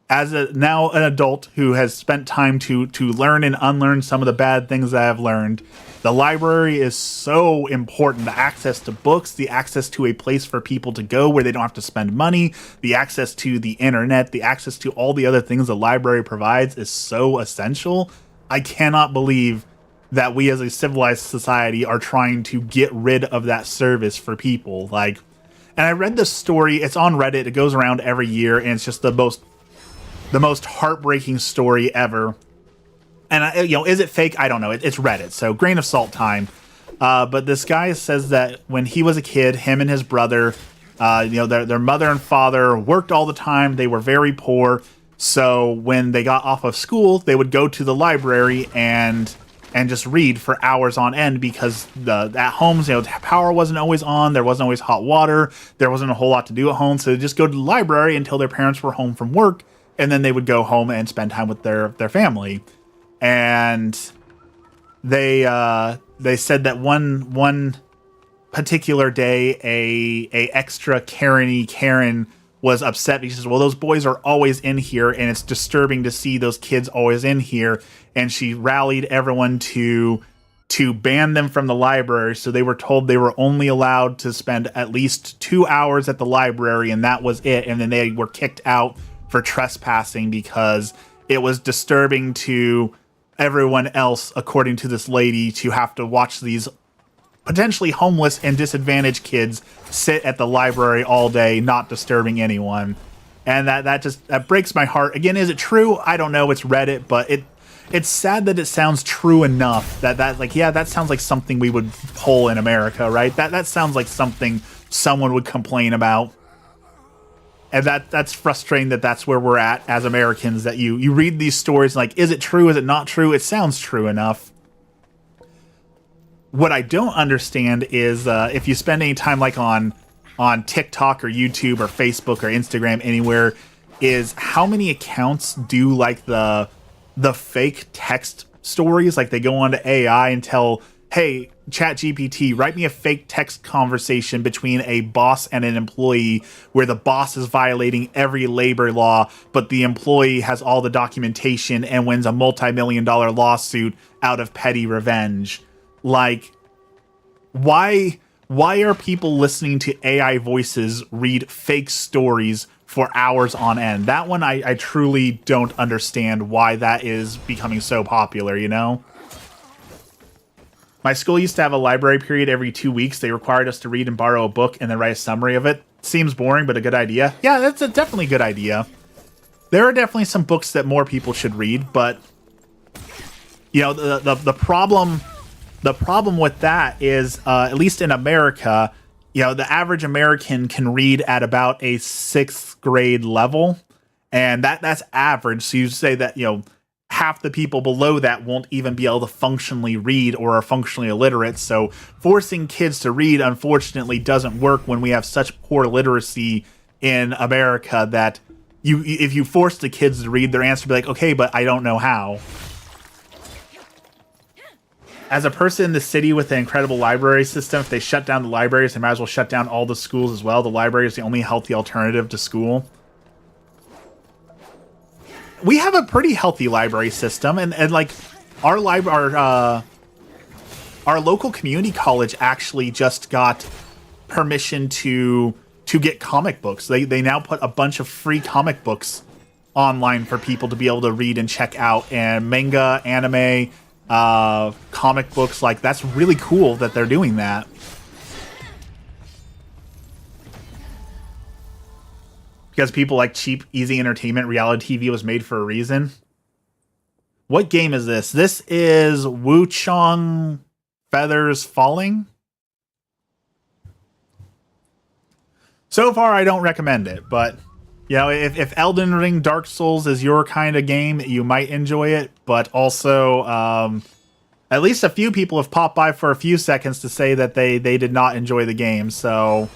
As now an adult who has spent time to learn and unlearn some of the bad things that I've learned, the library is so important. The access to books, the access to a place for people to go where they don't have to spend money, the access to the internet, the access to all the other things the library provides is so essential. I cannot believe that we as a civilized society are trying to get rid of that service for people. Like, and I read this story, it's on Reddit, it goes around every year, and it's just the most heartbreaking story ever. And is it fake? I don't know. It's Reddit, so grain of salt time. But this guy says that when he was a kid, him and his brother, their mother and father worked all the time. They were very poor. So when they got off of school, they would go to the library and just read for hours on end because at homes, power wasn't always on. There wasn't always hot water. There wasn't a whole lot to do at home. So they just go to the library until their parents were home from work. And then they would go home and spend time with their family. And they said that one particular day, a extra Karen was upset because she says, well, those boys are always in here and it's disturbing to see those kids always in here. And she rallied everyone to ban them from the library. So they were told they were only allowed to spend at least 2 hours at the library, and that was it. And then they were kicked out for trespassing because it was disturbing to everyone else, according to this lady, to have to watch these potentially homeless and disadvantaged kids sit at the library all day, not disturbing anyone. And that breaks my heart. Again, is it true? I don't know. It's Reddit, but it's sad that it sounds true enough that sounds like something we would pull in America, right? That sounds like something someone would complain about. And that's frustrating that that's where we're at as Americans, that you read these stories like, is it true? Is it not true? It sounds true enough. What I don't understand is if you spend any time like on TikTok or YouTube or Facebook or Instagram, anywhere, is how many accounts do like the fake text stories. Like they go on to AI and tell, hey, ChatGPT, write me a fake text conversation between a boss and an employee where the boss is violating every labor law, but the employee has all the documentation and wins a multi-million-dollar lawsuit out of petty revenge. Like, why are people listening to AI voices read fake stories for hours on end? That one, I truly don't understand why that is becoming so popular, My school used to have a library period every 2 weeks. They required us to read and borrow a book and then write a summary of it. Seems boring, but a good idea. Yeah, that's a definitely good idea. There are definitely some books that more people should read, but the problem with that is, at least in America, the average American can read at about a 6th grade level, and that's average. So you say that half the people below that won't even be able to functionally read or are functionally illiterate. So forcing kids to read, unfortunately, doesn't work when we have such poor literacy in America that if you force the kids to read, their answer will be like, okay, but I don't know how. As a person in the city with an incredible library system, if they shut down the libraries, they might as well shut down all the schools as well. The library is the only healthy alternative to school. We have a pretty healthy library system, and like our local community college actually just got permission to get comic books. They now put a bunch of free comic books online for people to be able to read and check out, and manga, anime, comic books. Like, that's really cool that they're doing that. Because people like cheap, easy entertainment. Reality TV was made for a reason. What game is this? This is Wuchang Feathers Falling. So far, I don't recommend it, but you know, if Elden Ring, Dark Souls is your kind of game, you might enjoy it. But also, at least a few people have popped by for a few seconds to say that they did not enjoy the game. So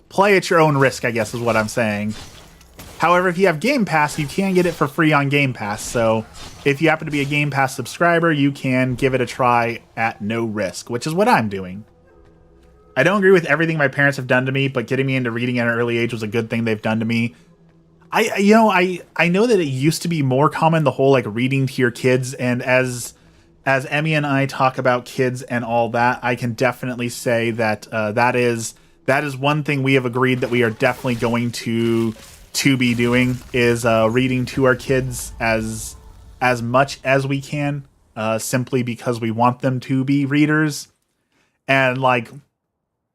play at your own risk, I guess, is what I'm saying. However, if you have Game Pass, you can get it for free on Game Pass. So if you happen to be a Game Pass subscriber, you can give it a try at no risk, which is what I'm doing. I don't agree with everything my parents have done to me, but getting me into reading at an early age was a good thing they've done to me. I know that it used to be more common, the whole like reading to your kids, and as Emmy and I talk about kids and all that, I can definitely say that that is one thing we have agreed that we are definitely going to be doing, is reading to our kids as much as we can, simply because we want them to be readers. And like,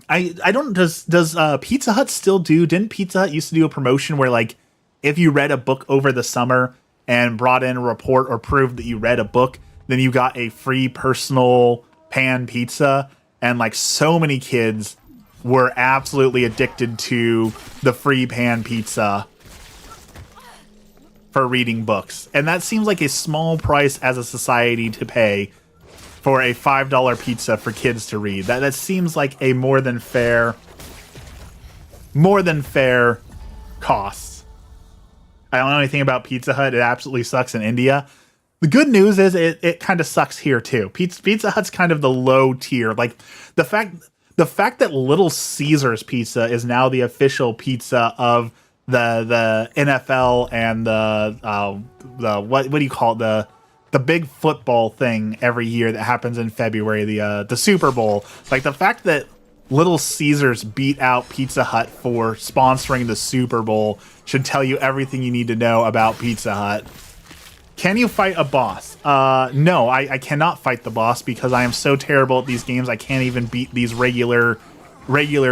I don't, does Pizza Hut still do? Didn't Pizza Hut used to do a promotion where like if you read a book over the summer and brought in a report or proved that you read a book, then you got a free personal pan pizza? And like, so many kids were absolutely addicted to the free pan pizza for reading books. And that seems like a small price as a society to pay for a $5 pizza for kids to read. That seems like a more than fair cost. I don't know anything about Pizza Hut. It absolutely sucks in India. The good news is it kind of sucks here too. Pizza Hut's kind of the low tier. Like the fact that Little Caesars Pizza is now the official pizza of the NFL and the what do you call it, the big football thing every year that happens in February, the Super Bowl. Like, the fact that Little Caesars beat out Pizza Hut for sponsoring the Super Bowl should tell you everything you need to know about Pizza Hut. Can you fight a boss? No, I cannot fight the boss because I am so terrible at these games. I can't even beat these regular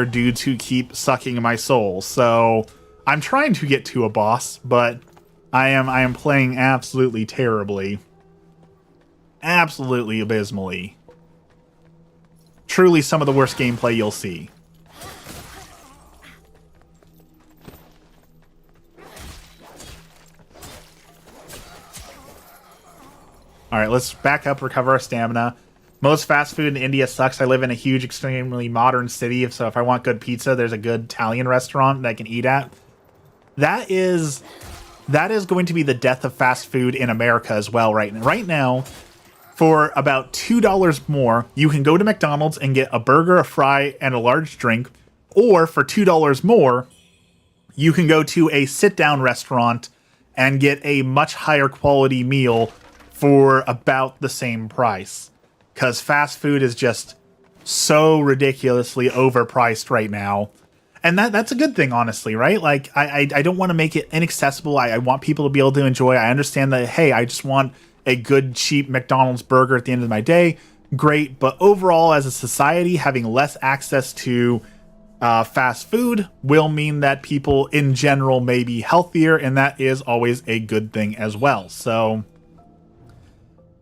dudes who keep sucking my soul. So I'm trying to get to a boss, but I am playing absolutely terribly. Absolutely abysmally. Truly some of the worst gameplay you'll see. Alright, let's back up, recover our stamina. Most fast food in India sucks. I live in a huge, extremely modern city, so if I want good pizza, there's a good Italian restaurant that I can eat at. That is going to be the death of fast food in America as well right now. For about $2 more, you can go to McDonald's and get a burger, a fry, and a large drink. Or for $2 more, you can go to a sit-down restaurant and get a much higher quality meal for about the same price. Because fast food is just so ridiculously overpriced right now. And that's a good thing, honestly, right? Like, I don't want to make it inaccessible. I want people to be able to enjoy. I understand that, hey, I just want a good, cheap McDonald's burger at the end of my day. Great. But overall, as a society, having less access to fast food will mean that people in general may be healthier, and that is always a good thing as well. So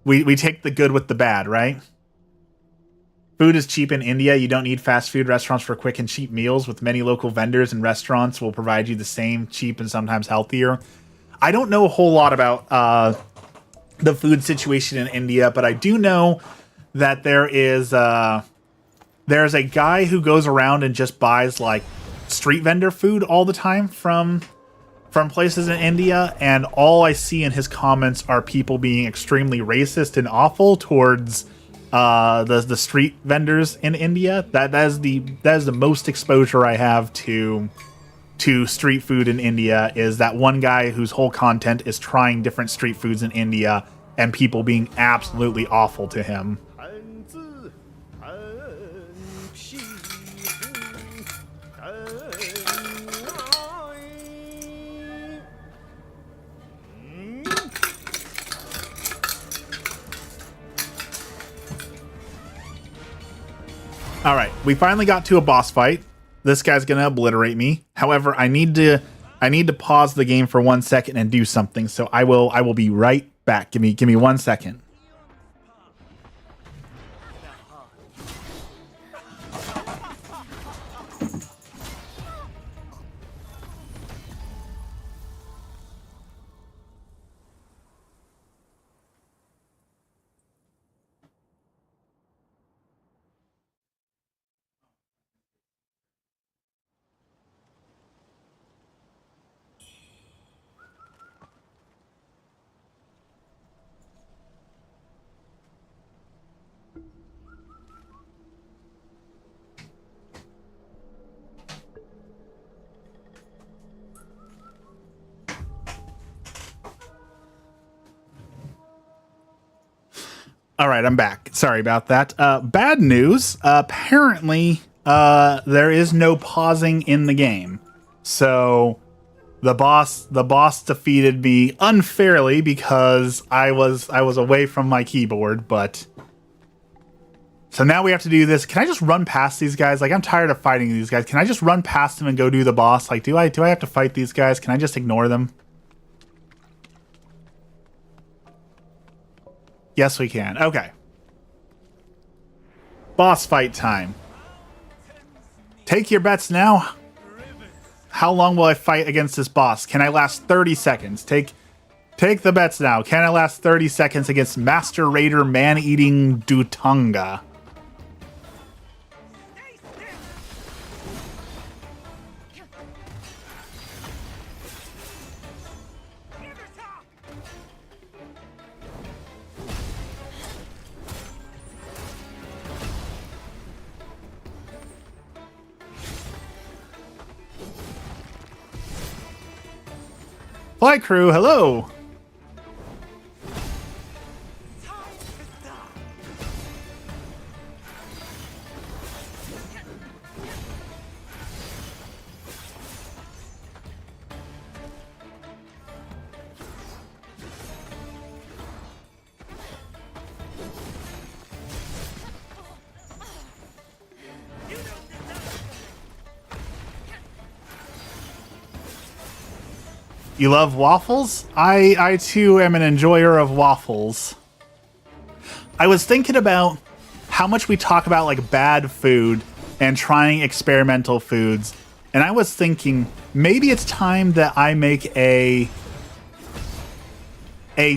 we take the good with the bad, right? Food is cheap in India. You don't need fast food restaurants for quick and cheap meals, with many local vendors and restaurants will provide you the same cheap and sometimes healthier. I don't know a whole lot about the food situation in India, but I do know that there's a guy who goes around and just buys like street vendor food all the time from places in India, and all I see in his comments are people being extremely racist and awful towards the street vendors in India. That is the most exposure I have to street food in India, is that one guy whose whole content is trying different street foods in India and people being absolutely awful to him. All right, we finally got to a boss fight. This guy's gonna obliterate me. However, I need to pause the game for 1 second and do something. So I will be right back. Give me 1 second. All right, I'm back. Sorry about that. Bad news. Apparently, there is no pausing in the game. So the boss defeated me unfairly because I was away from my keyboard, but so now we have to do this. Can I just run past these guys? Like, I'm tired of fighting these guys. Can I just run past them and go do the boss? Like, do I have to fight these guys? Can I just ignore them? Yes, we can. Okay. Boss fight time. Take your bets now. How long will I fight against this boss? Can I last 30 seconds? Take the bets now. Can I last 30 seconds against Master Raider Man-Eating Dutanga? Fly crew, hello. You love waffles? I too am an enjoyer of waffles. I was thinking about how much we talk about like bad food and trying experimental foods, and I was thinking maybe it's time that I make a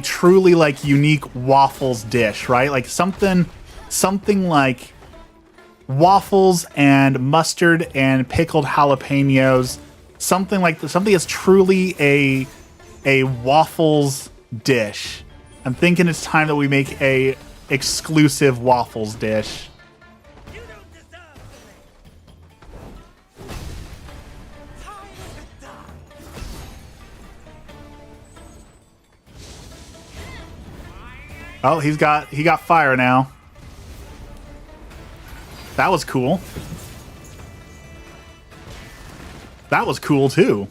truly like unique waffles dish, right? Like something like waffles and mustard and pickled jalapenos. Something that's truly a waffles dish. I'm thinking it's time that we make a exclusive waffles dish. Oh, he got fire now. That was cool. That was cool too.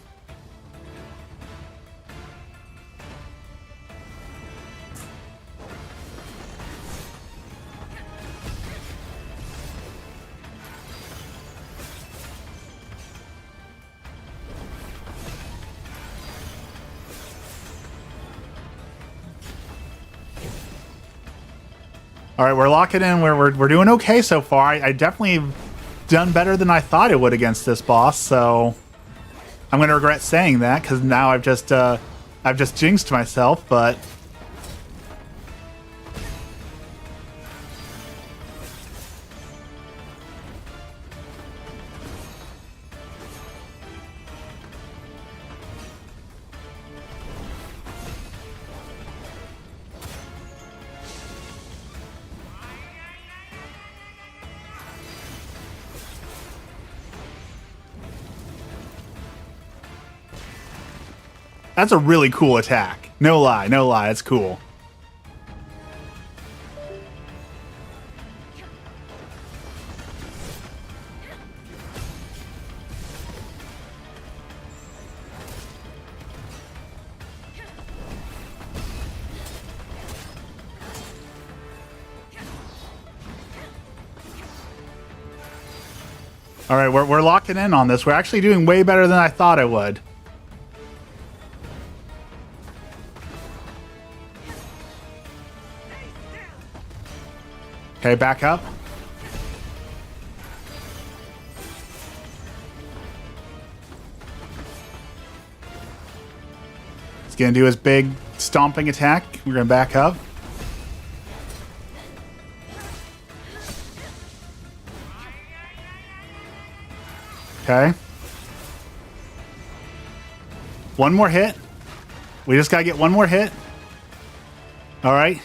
All right, we're locking in. We're doing okay so far. I definitely done better than I thought it would against this boss, so I'm going to regret saying that because now I've just I've just jinxed myself, but... That's a really cool attack. No lie, no lie, it's cool. All right, we're locking in on this. We're actually doing way better than I thought I would. Okay, back up. He's gonna do his big stomping attack. We're gonna back up. Okay. One more hit. We just gotta get one more hit. All right.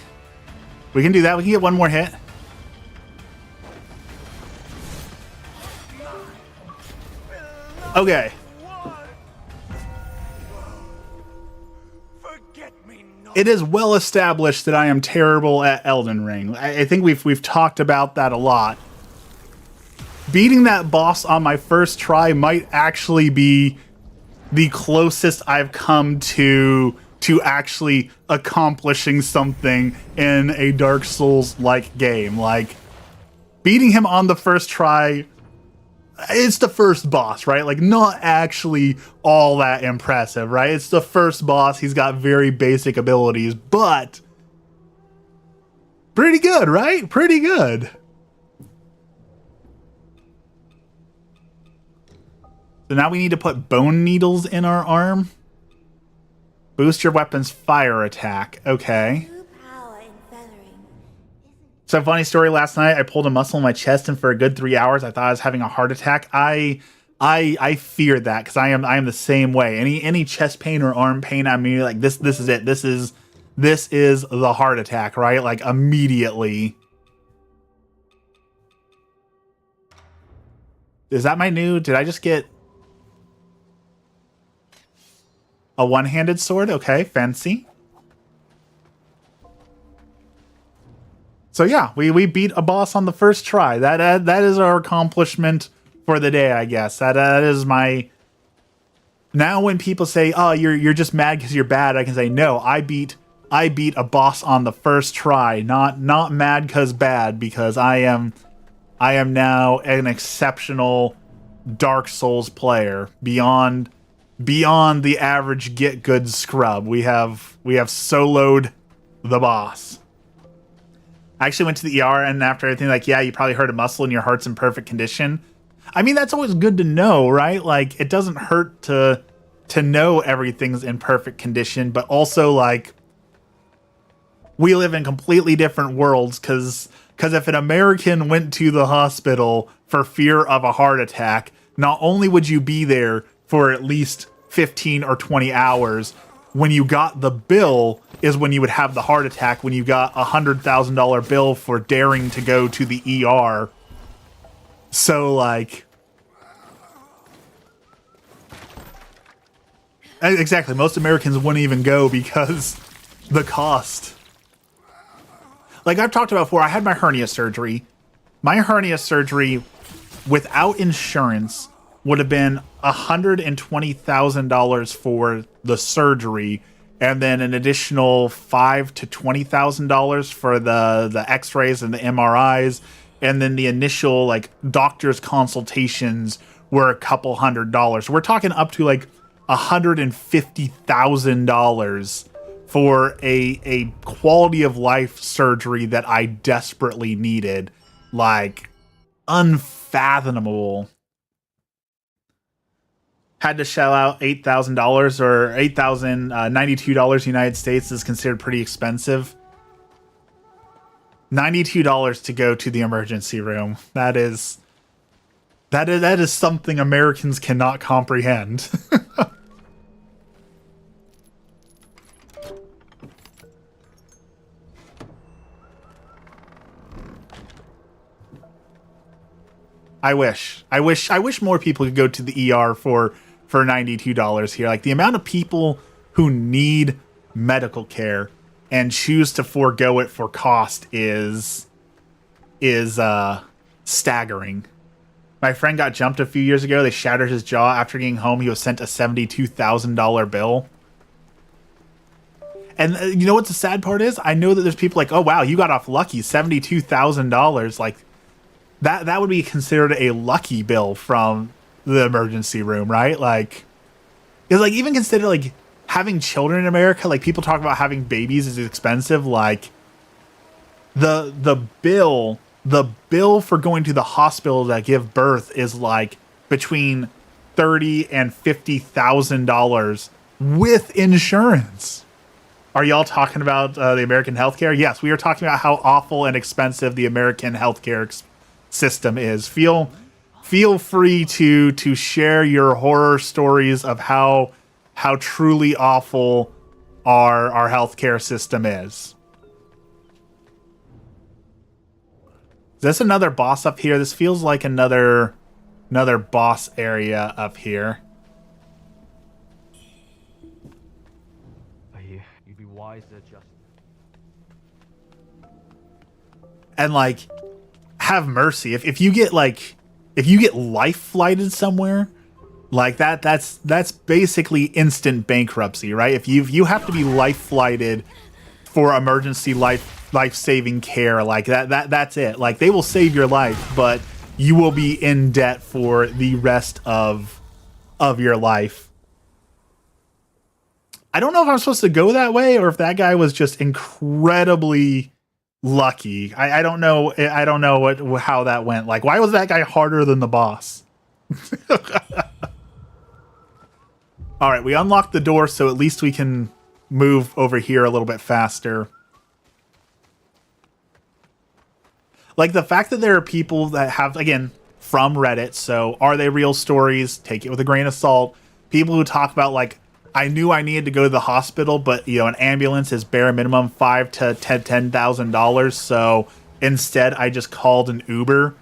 We can do that. We can get one more hit. Okay. It is well established that I am terrible at Elden Ring. I think we've talked about that a lot. Beating that boss on my first try might actually be the closest I've come to actually accomplishing something in a Dark Souls-like game. Like, beating him on the first try, it's the first boss, right? Like, not actually all that impressive, right? It's the first boss. He's got very basic abilities, but pretty good, right? Pretty good. So now we need to put bone needles in our arm. Boost your weapon's fire attack. Okay. So funny story, last night I pulled a muscle in my chest and for a good 3 hours I thought I was having a heart attack. I feared that because I am the same way. Any chest pain or arm pain, I mean, like this is it. This is the heart attack, right? Like immediately. Is that my new, did I just get a one-handed sword? Okay, fancy. So yeah, we beat a boss on the first try. That is our accomplishment for the day, I guess. That is my... Now when people say, "Oh, you're just mad because you're bad," I can say, "No, I beat a boss on the first try. Not mad because bad, because I am now an exceptional Dark Souls player beyond the average get good scrub. We have soloed the boss." I actually went to the ER, and after everything, like, yeah, you probably hurt a muscle and your heart's in perfect condition. I mean, that's always good to know, right? Like, it doesn't hurt to know everything's in perfect condition, but also, like, we live in completely different worlds, because if an American went to the hospital for fear of a heart attack, not only would you be there for at least 15 or 20 hours, when you got the bill is when you would have the heart attack, when you got a $100,000 bill for daring to go to the ER. So, like... Exactly, most Americans wouldn't even go because the cost. Like I've talked about before, I had my hernia surgery. My hernia surgery, without insurance, would have been $120,000 for the surgery, and then an additional $5,000 to $20,000 for the X-rays and the MRIs, and then the initial like doctor's consultations were a couple $100. We're talking up to like $150,000 for a quality of life surgery that I desperately needed. Like, unfathomable. had to shell out $8,000 or $8,092 United States is considered pretty expensive. $92 to go to the emergency room. That is something Americans cannot comprehend. I wish more people could go to the ER for $92 here. Like, the amount of people who need medical care and choose to forego it for cost is staggering. My friend got jumped a few years ago. They shattered his jaw. After getting home, he was sent a $72,000 bill. And you know what the sad part is? I know that there's people like, oh wow, you got off lucky, $72,000. Like, that would be considered a lucky bill from the emergency room, right? Like, because like, even consider like having children in America, like people talk about having babies is expensive. Like, the bill for going to the hospital to give birth is like between $30,000 and $50,000 with insurance. Are y'all talking about the American healthcare? Yes, we are talking about how awful and expensive the American healthcare system is. Feel free to share your horror stories of how truly awful our healthcare system is. Is this another boss up here? This feels like another boss area up here. I hear you'd be wiser just. And like, have mercy if you get life flighted somewhere like that's basically instant bankruptcy, right? If you have to be life flighted for emergency life-saving care, like that's it. Like, they will save your life, but you will be in debt for the rest of your life. I don't know if I'm supposed to go that way or if that guy was just incredibly lucky. I don't know. I don't know how that went. Like, why was that guy harder than the boss? All right, we unlocked the door, so at least we can move over here a little bit faster. Like, the fact that there are people that have, again, from Reddit, so are they real stories? Take it with a grain of salt. People who talk about, like, I knew I needed to go to the hospital, but, you know, an ambulance is bare minimum $5,000 to $10,000. So instead, I just called an Uber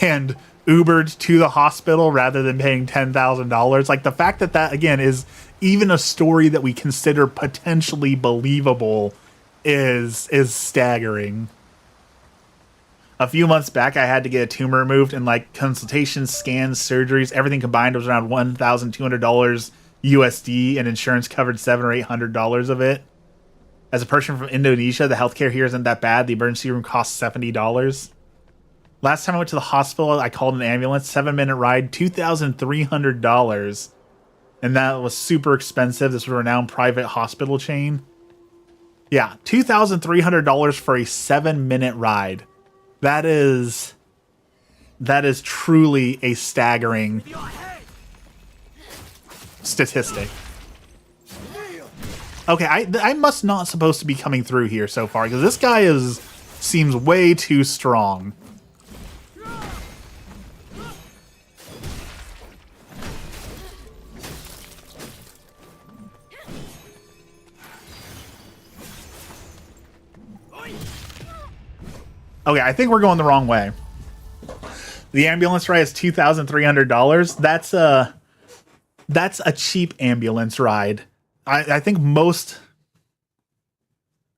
and Ubered to the hospital rather than paying $10,000. Like, the fact that again is even a story that we consider potentially believable is staggering. A few months back, I had to get a tumor removed, and like consultations, scans, surgeries, everything combined was around $1,200 USD, and insurance covered $700 or $800 of it. As a person from Indonesia, the healthcare here isn't that bad. The emergency room costs $70. Last time I went to the hospital, I called an ambulance, 7-minute ride, $2,300. And that was super expensive. This was a renowned private hospital chain. Yeah, $2,300 for a 7-minute ride. That is truly a staggering statistic. Okay, I must not supposed to be coming through here so far, because this guy seems way too strong. Okay, I think we're going the wrong way. The ambulance ride is $2,300. That's a cheap ambulance ride. I think most...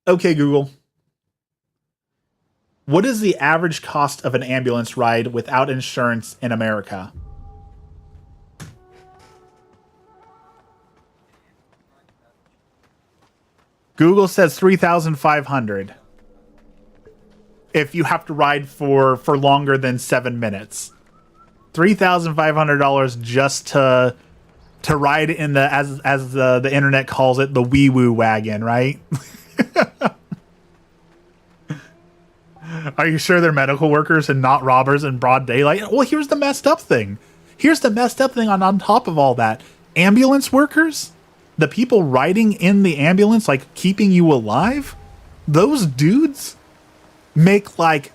Okay, Google. What is the average cost of an ambulance ride without insurance in America? Google says $3,500. If you have to ride for longer than 7 minutes. $3,500 just to ride in the, as the internet calls it, the wee woo wagon, right? Are you sure they're medical workers and not robbers in broad daylight? Well, here's the messed up thing. Here's the messed up thing on top of all that. ambulance workers, the people riding in the ambulance, like keeping you alive, those dudes make like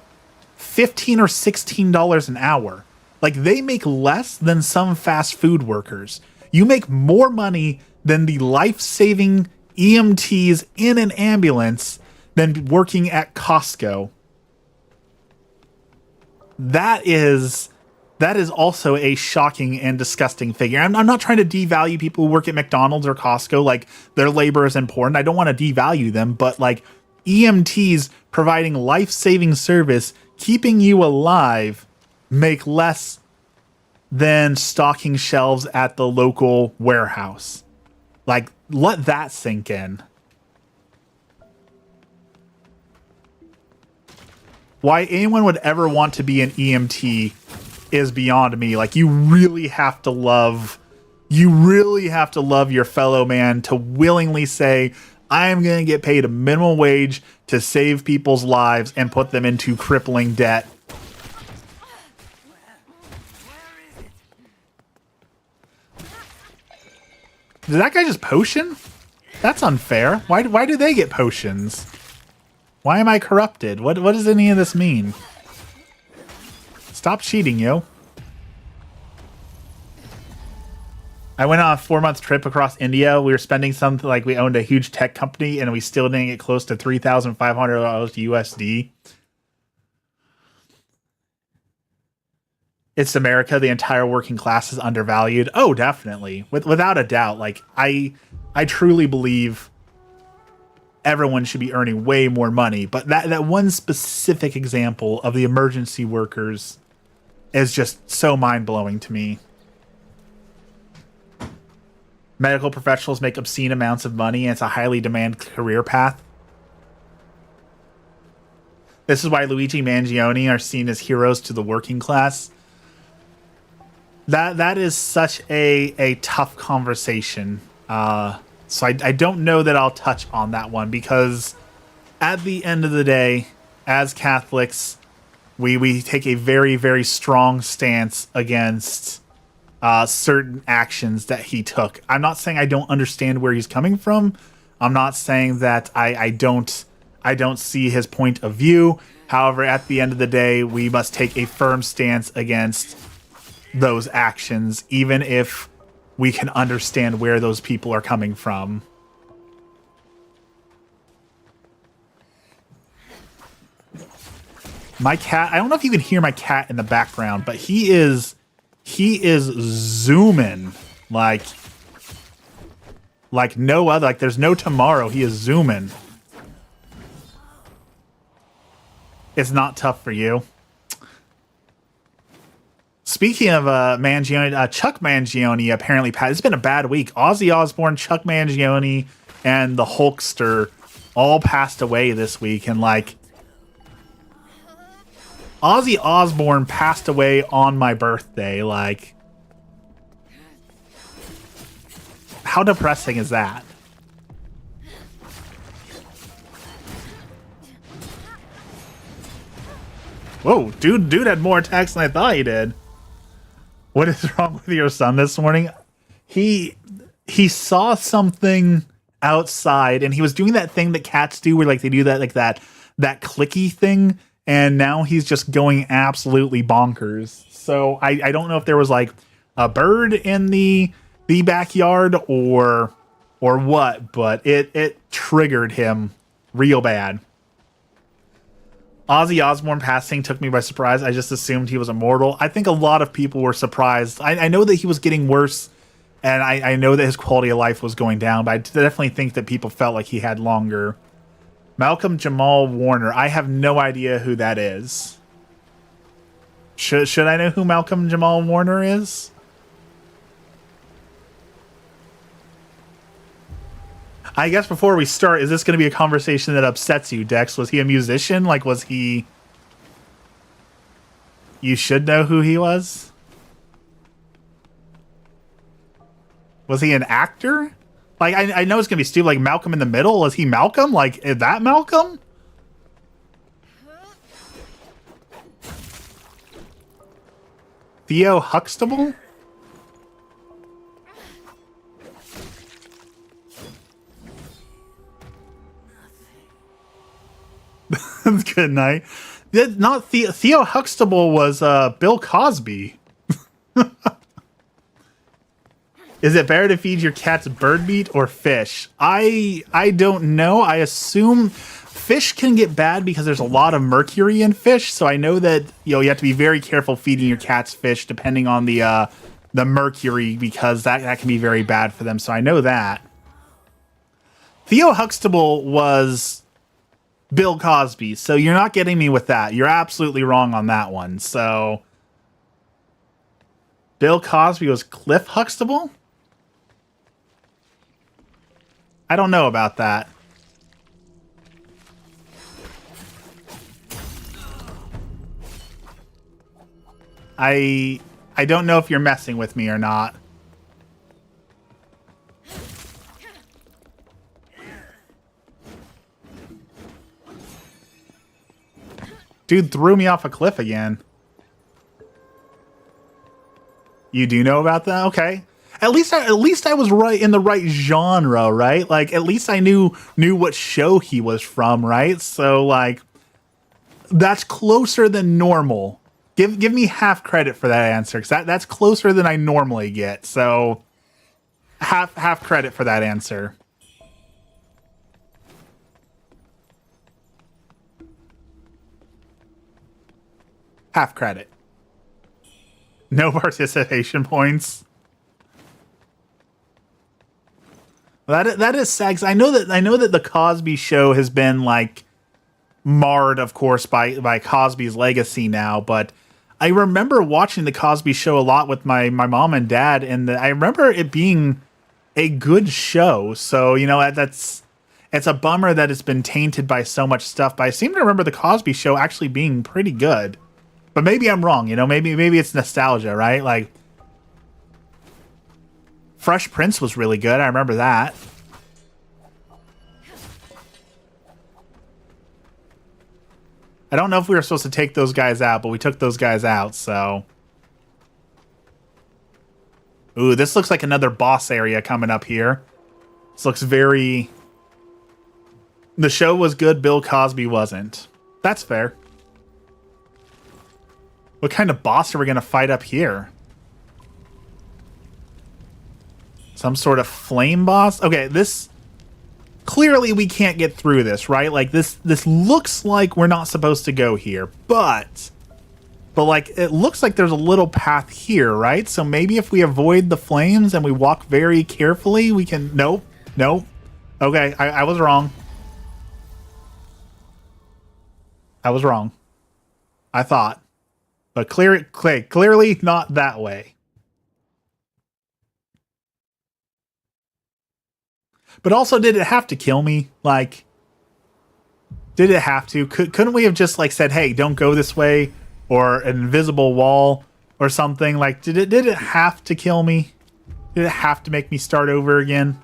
$15 or $16 an hour. Like they make less than some fast food workers. You make more money than the life-saving EMTs in an ambulance than working at Costco. That is also a shocking and disgusting figure. I'm not trying to devalue people who work at McDonald's or Costco. Like, their labor is important. I don't want to devalue them, but like EMTs providing life-saving service, keeping you alive, make less than stocking shelves at the local warehouse. Like, let that sink in. Why anyone would ever want to be an EMT is beyond me. Like, you really have to love your fellow man to willingly say, I am going to get paid a minimum wage to save people's lives and put them into crippling debt. Did that guy just potion? That's unfair. Why do they get potions? Why am I corrupted? What does any of this mean? Stop cheating, yo. I went on a 4-month trip across India. We were spending something like we owned a huge tech company and we still didn't get close to $3,500 USD. It's America. The entire working class is undervalued. Oh, definitely. Without a doubt. Like, I truly believe everyone should be earning way more money. But that one specific example of the emergency workers is just so mind-blowing to me. Medical professionals make obscene amounts of money, and it's a highly demanded career path. This is why Luigi Mangione are seen as heroes to the working class. That is such a tough conversation. So I don't know that I'll touch on that one, because at the end of the day, as Catholics, we take a very, very strong stance against certain actions that he took. I'm not saying I don't understand where he's coming from. I'm not saying that I don't see his point of view. However, at the end of the day, we must take a firm stance against those actions, even if we can understand where those people are coming from. My cat, I don't know if you can hear my cat in the background, but he is zooming like no other. Like, there's no tomorrow. He is zooming. It's not tough for you. Speaking of Mangione, Chuck Mangione apparently passed. It's been a bad week. Ozzy Osbourne, Chuck Mangione, and the Hulkster all passed away this week. And, like, Ozzy Osbourne passed away on my birthday. Like, how depressing is that? Whoa, dude had more attacks than I thought he did. What is wrong with your son this morning? He saw something outside, and he was doing that thing that cats do, where like they do that, like that clicky thing, and now he's just going absolutely bonkers. So I don't know if there was like a bird in the backyard or what, but it triggered him real bad. Ozzy Osbourne passing took me by surprise. I just assumed he was immortal. I think a lot of people were surprised. I know that he was getting worse, and I know that his quality of life was going down, but I definitely think that people felt like he had longer. Malcolm Jamal Warner. I have no idea who that is. Should I know who Malcolm Jamal Warner is? I guess before we start, is this going to be a conversation that upsets you, Dex? Was he a musician? Like, was he... You should know who he was? Was he an actor? Like, I know it's going to be stupid. Like, Malcolm in the Middle? Is he Malcolm? Like, is that Malcolm? Theo Huxtable? Good night. Not Theo Huxtable was Bill Cosby. Is it better to feed your cats bird meat or fish? I don't know. I assume fish can get bad because there's a lot of mercury in fish. So I know that you have to be very careful feeding your cats fish depending on the mercury, because that can be very bad for them. So I know that. Theo Huxtable was Bill Cosby, so you're not getting me with that. You're absolutely wrong on that one. So Bill Cosby was Cliff Huxtable? I don't know about that. I don't know if you're messing with me or not. Dude threw me off a cliff again. You do know about that? Okay. At least I was right in the right genre, right? Like, at least I knew what show he was from, right? So, like, that's closer than normal. Give me half credit for that answer, because that's closer than I normally get. So, half credit for that answer. Half credit. No participation points. That is sad, 'cause I know that the Cosby Show has been like marred, of course, by Cosby's legacy now. But I remember watching the Cosby Show a lot with my mom and dad, and I remember it being a good show. So it's a bummer that it's been tainted by so much stuff. But I seem to remember the Cosby Show actually being pretty good. But maybe I'm wrong, maybe it's nostalgia, right? Like, Fresh Prince was really good. I remember that. I don't know if we were supposed to take those guys out, but we took those guys out, so. Ooh, this looks like another boss area coming up here. This looks very... The show was good, Bill Cosby wasn't. That's fair. What kind of boss are we going to fight up here? Some sort of flame boss? Okay, this... Clearly we can't get through this, right? Like, this looks like we're not supposed to go here. But, like, it looks like there's a little path here, right? So maybe if we avoid the flames and we walk very carefully, we can... Nope. Okay, I was wrong. I was wrong. I thought. But clearly not that way. But also, did it have to kill me? Like, did it have to? Couldn't we have just, like, said, hey, don't go this way? Or an invisible wall or something? Like, did it have to kill me? Did it have to make me start over again?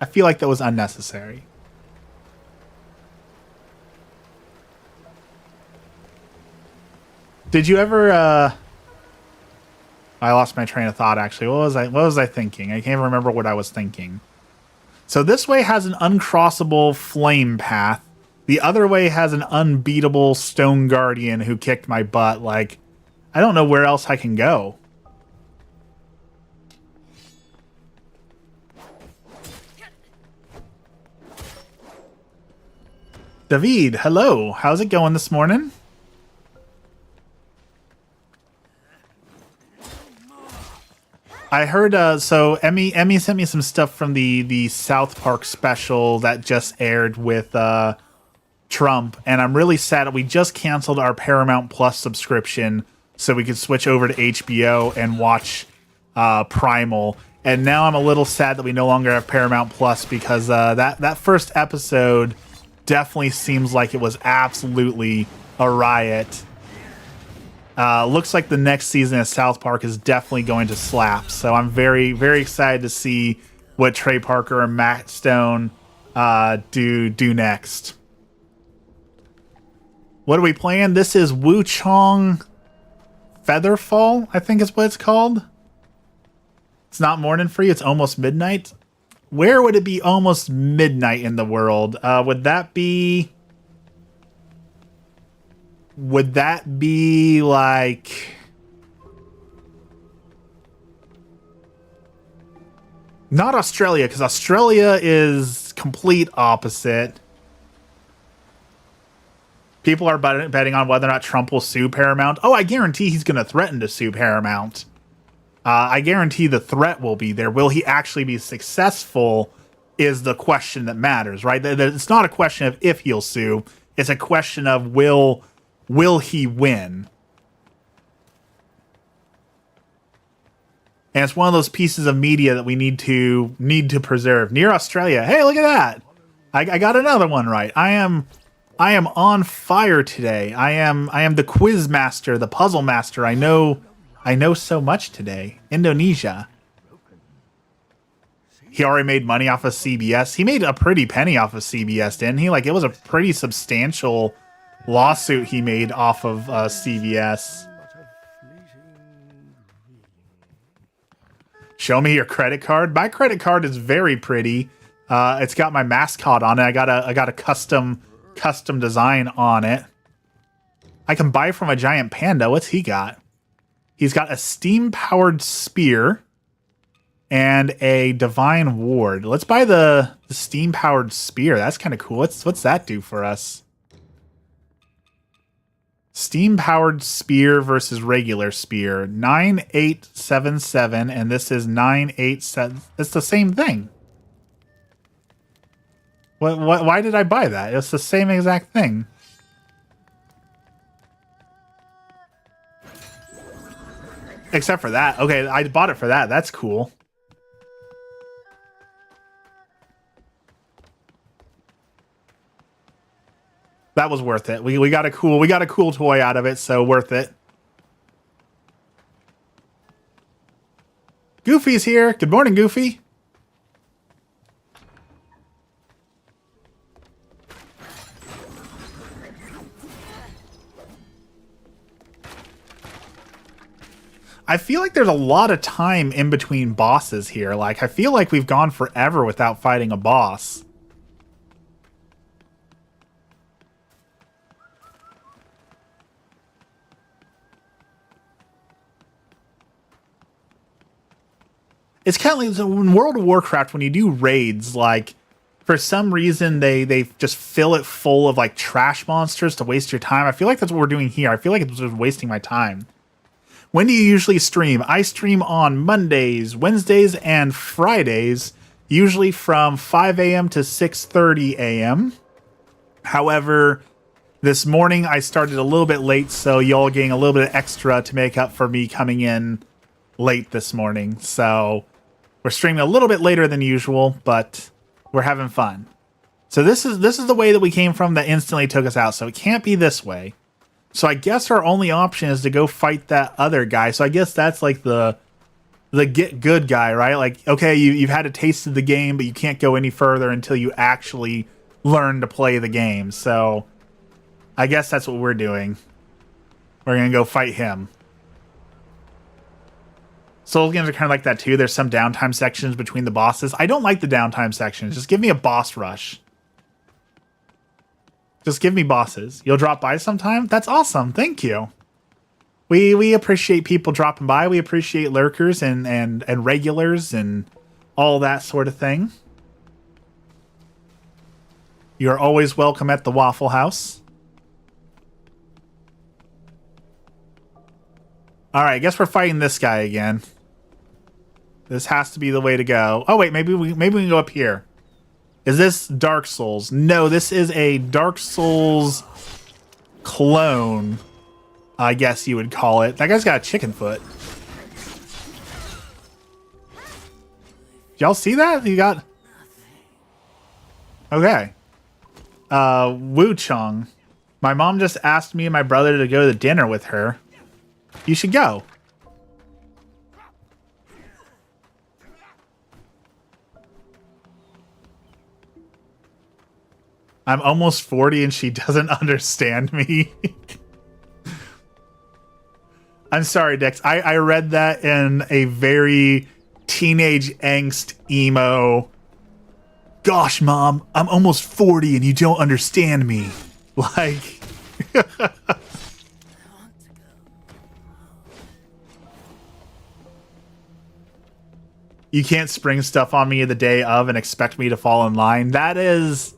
I feel like that was unnecessary. Did you ever I lost my train of thought, actually. What was I thinking? I can't remember what I was thinking. So this way has an uncrossable flame path. The other way has an unbeatable stone guardian who kicked my butt. Like, I don't know where else I can go. David, hello. How's it going this morning? I heard, so Emmy sent me some stuff from the South Park special that just aired with Trump, and I'm really sad that we just canceled our Paramount Plus subscription so we could switch over to HBO and watch Primal. And now I'm a little sad that we no longer have Paramount Plus, because that first episode definitely seems like it was absolutely a riot. Looks like the next season of South Park is definitely going to slap. So I'm very, very excited to see what Trey Parker and Matt Stone do next. What are we playing? This is Wuchang Featherfall, I think is what it's called. It's not morning for you. It's almost midnight. Where would it be almost midnight in the world? Would that be like... Not Australia, because Australia is complete opposite. People are betting on whether or not Trump will sue Paramount. Oh, I guarantee he's going to threaten to sue Paramount. I guarantee the threat will be there. Will he actually be successful is the question that matters, right? It's not a question of if he'll sue. It's a question of will he win? And it's one of those pieces of media that we need to preserve. Near Australia. Hey, look at that. I got another one right. I am on fire today. I am the quiz master, the puzzle master. I know so much today. Indonesia. He already made money off of CBS. He made a pretty penny off of CBS, didn't he? Like, it was a pretty substantial lawsuit he made off of CBS. Show me your credit card. My credit card is very pretty. It's got my mascot on it. I got a custom design on it. I can buy from a giant panda. What's he got? He's got a steam-powered spear and a divine ward. Let's buy the steam-powered spear. That's kind of cool. What's that do for us? Steam-powered spear versus regular spear. 9877, and this is 987. It's the same thing. Why did I buy that? It's the same exact thing. Except for that. Okay, I bought it for that. That's cool. That was worth it. We got a cool toy out of it, so worth it. Goofy's here. Good morning, Goofy. I feel like there's a lot of time in between bosses here. Like, I feel like we've gone forever without fighting a boss. It's kind of like in World of Warcraft, when you do raids, like, for some reason they just fill it full of like trash monsters to waste your time. I feel like that's what we're doing here. I feel like it's just wasting my time. When do you usually stream? I stream on Mondays, Wednesdays, and Fridays, usually from 5 a.m. to 6:30 a.m. However, this morning I started a little bit late, so y'all getting a little bit extra to make up for me coming in late this morning. So we're streaming a little bit later than usual, but we're having fun. So this is the way that we came from that instantly took us out. So it can't be this way. So I guess our only option is to go fight that other guy. So I guess that's like the get good guy, right? Like, okay, you've had a taste of the game, but you can't go any further until you actually learn to play the game. So I guess that's what we're doing. We're going to go fight him. Souls games are kind of like that too. There's some downtime sections between the bosses. I don't like the downtime sections. Just give me a boss rush. Just give me bosses. You'll drop by sometime? That's awesome. Thank you. We appreciate people dropping by. We appreciate lurkers and regulars and all that sort of thing. You're always welcome at the Waffle House. Alright, I guess we're fighting this guy again. This has to be the way to go. Oh wait, maybe we can go up here. Is this Dark Souls? No, this is a Dark Souls clone, I guess you would call it. That guy's got a chicken foot. Y'all see that? You got... Okay. Wuchang. My mom just asked me and my brother to go to dinner with her. You should go. I'm almost 40 and she doesn't understand me. I'm sorry, Dex. I read that in a very teenage angst emo. Gosh, Mom, I'm almost 40 and you don't understand me. Like, you can't spring stuff on me the day of and expect me to fall in line. That is,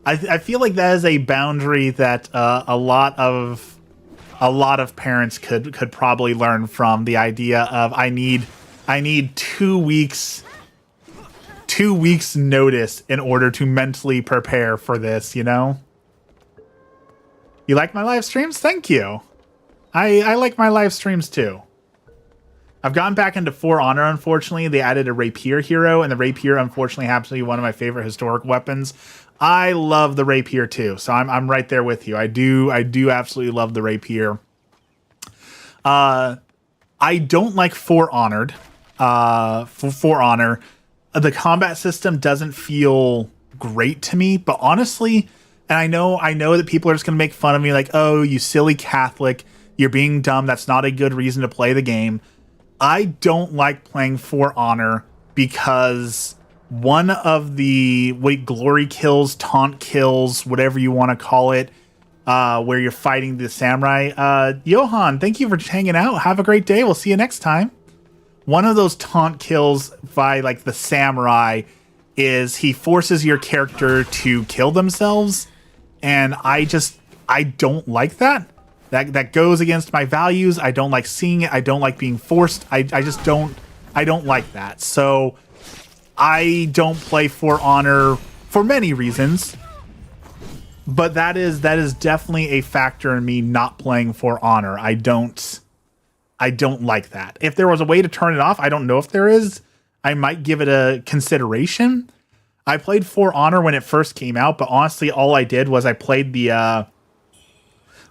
I feel like that is a boundary that a lot of parents could probably learn from. The idea of I need 2 weeks notice in order to mentally prepare for this, you know? You like my live streams? Thank you. I like my live streams too. I've gotten back into For Honor, unfortunately. They added a rapier hero, and the rapier, unfortunately, happens to be one of my favorite historic weapons. I love the rapier too, so I'm right there with you. I do absolutely love the rapier. I don't like For Honored. For Honor, the combat system doesn't feel great to me, but honestly, and I know that people are just gonna make fun of me, like, oh, you silly Catholic, you're being dumb. That's not a good reason to play the game. I don't like playing For Honor because one of the glory kills, taunt kills, whatever you want to call it, where you're fighting the samurai. Johan, thank you for hanging out. Have a great day. We'll see you next time. One of those taunt kills by like the samurai is he forces your character to kill themselves, and I don't like that. That goes against my values. I don't like seeing it. I don't like being forced. I don't like that. So I don't play For Honor for many reasons, but that is definitely a factor in me not playing For Honor. I don't like that. If there was a way to turn it off, I don't know if there is. I might give it a consideration. I played For Honor when it first came out, but honestly, all I did was I played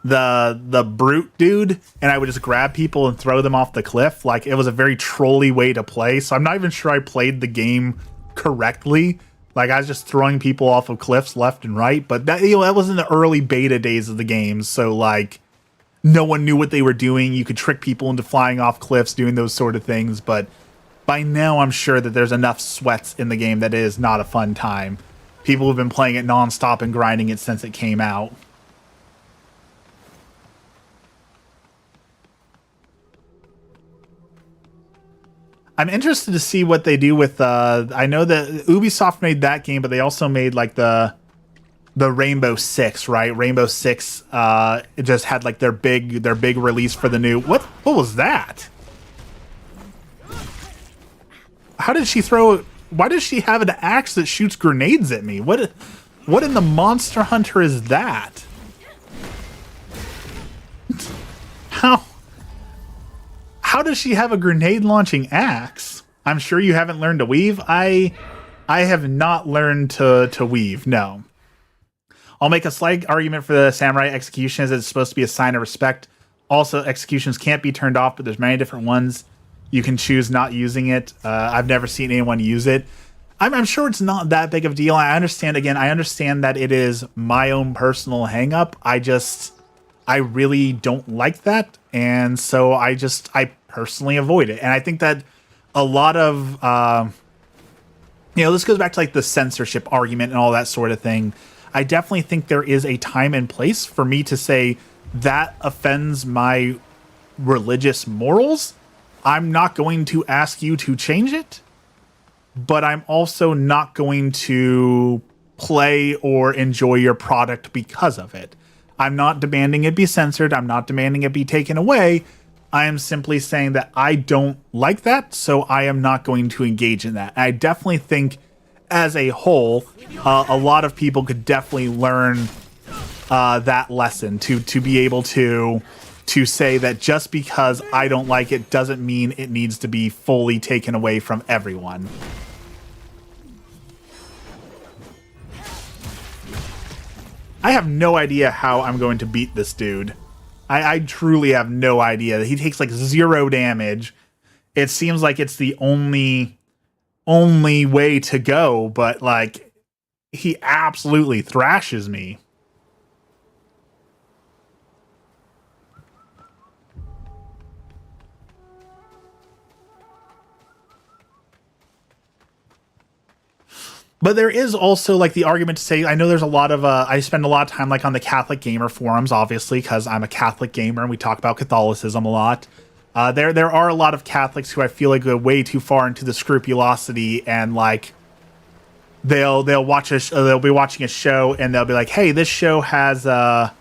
the brute dude, and I would just grab people and throw them off the cliff. Like, it was a very trolly way to play, so I'm not even sure I played the game correctly. Like, I was just throwing people off of cliffs left and right, but that, that was in the early beta days of the game, so like, no one knew what they were doing. You could trick people into flying off cliffs, doing those sort of things, but by now I'm sure that there's enough sweats in the game that it is not a fun time. People have been playing it nonstop and grinding it since it came out. I'm interested to see what they do with I know that Ubisoft made that game, but they also made like the Rainbow Six, right? Rainbow Six it just had like their big release for the new what was that? How did she throw, why does she have an axe that shoots grenades at me? What in the Monster Hunter is that? How does she have a grenade launching axe? I'm sure you haven't learned to weave. I have not learned to weave, no. I'll make a slight argument for the samurai execution as it's supposed to be a sign of respect. Also, executions can't be turned off, but there's many different ones. You can choose not using it. I've never seen anyone use it. I'm sure it's not that big of a deal. I understand that it is my own personal hang-up. I really don't like that. And so I personally avoid it. And I think that a lot of, this goes back to like the censorship argument and all that sort of thing. I definitely think there is a time and place for me to say that offends my religious morals. I'm not going to ask you to change it, but I'm also not going to play or enjoy your product because of it. I'm not demanding it be censored. I'm not demanding it be taken away. I am simply saying that I don't like that, so I am not going to engage in that. I definitely think, as a whole, a lot of people could definitely learn that lesson to be able to say that just because I don't like it doesn't mean it needs to be fully taken away from everyone. I have no idea how I'm going to beat this dude. I truly have no idea. He takes like 0 damage. It seems like it's the only way to go, but like he absolutely thrashes me. But there is also like the argument to say, I know there's a lot of, I spend a lot of time like on the Catholic gamer forums, obviously, because I'm a Catholic gamer and we talk about Catholicism a lot. There are a lot of Catholics who I feel like go way too far into the scrupulosity, and like they'll watch they'll be watching a show and they'll be like, hey, this show has a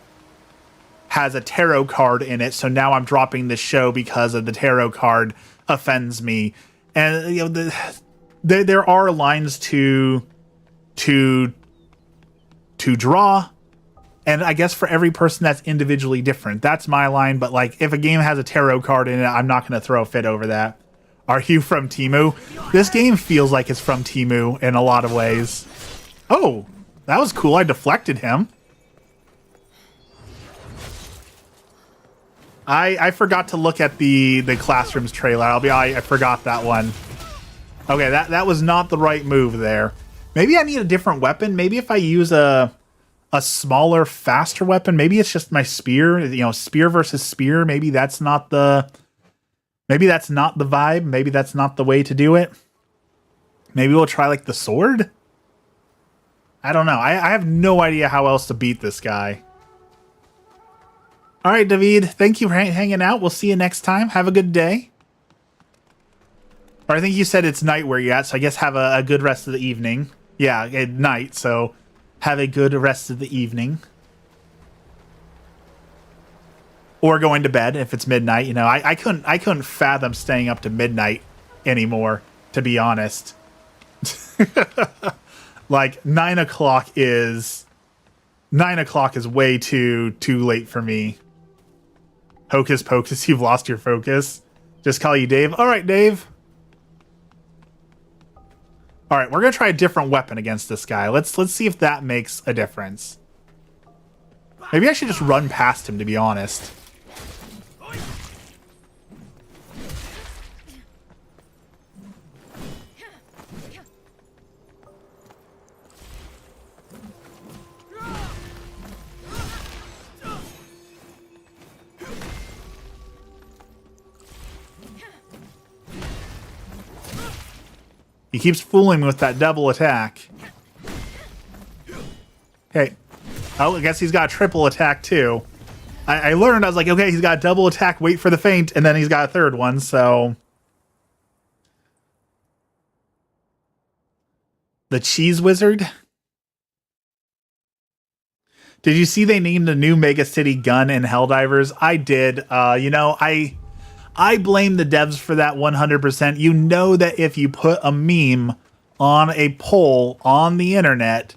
tarot card in it, so now I'm dropping this show because of the tarot card offends me. And you know, there are lines to draw, and I guess for every person that's individually different. That's my line, but like if a game has a tarot card in it, I'm not going to throw a fit over that. Are you from Temu? This game feels like it's from Temu in a lot of ways. Oh, that was cool. I deflected him. I forgot to look at the Classrooms trailer. I forgot that one. Okay, that was not the right move there. Maybe I need a different weapon. Maybe if I use a smaller, faster weapon, maybe it's just my spear. You know, spear versus spear. Maybe that's not the vibe. Maybe that's not the way to do it. Maybe we'll try like the sword. I don't know. I have no idea how else to beat this guy. All right, David. Thank you for hanging out. We'll see you next time. Have a good day. Or I think you said it's night where you're at, so I guess have a good rest of the evening. Yeah, at night, so have a good rest of the evening. Or going to bed if it's midnight. You know, I couldn't fathom staying up to midnight anymore, to be honest. Like 9 o'clock is way too late for me. Hocus pocus, you've lost your focus. Just call you Dave. All right, Dave. All right, we're gonna try a different weapon against this guy. Let's see if that makes a difference. Maybe I should just run past him, to be honest. He keeps fooling me with that double attack. Okay. Oh, I guess he's got a triple attack too. I learned, I was like, okay, he's got a double attack, wait for the feint, and then he's got a third one, so. The Cheese Wizard? Did you see they named a new Mega City gun in Helldivers? I did. You know, I blame the devs for that 100%. You know that if you put a meme on a poll on the internet,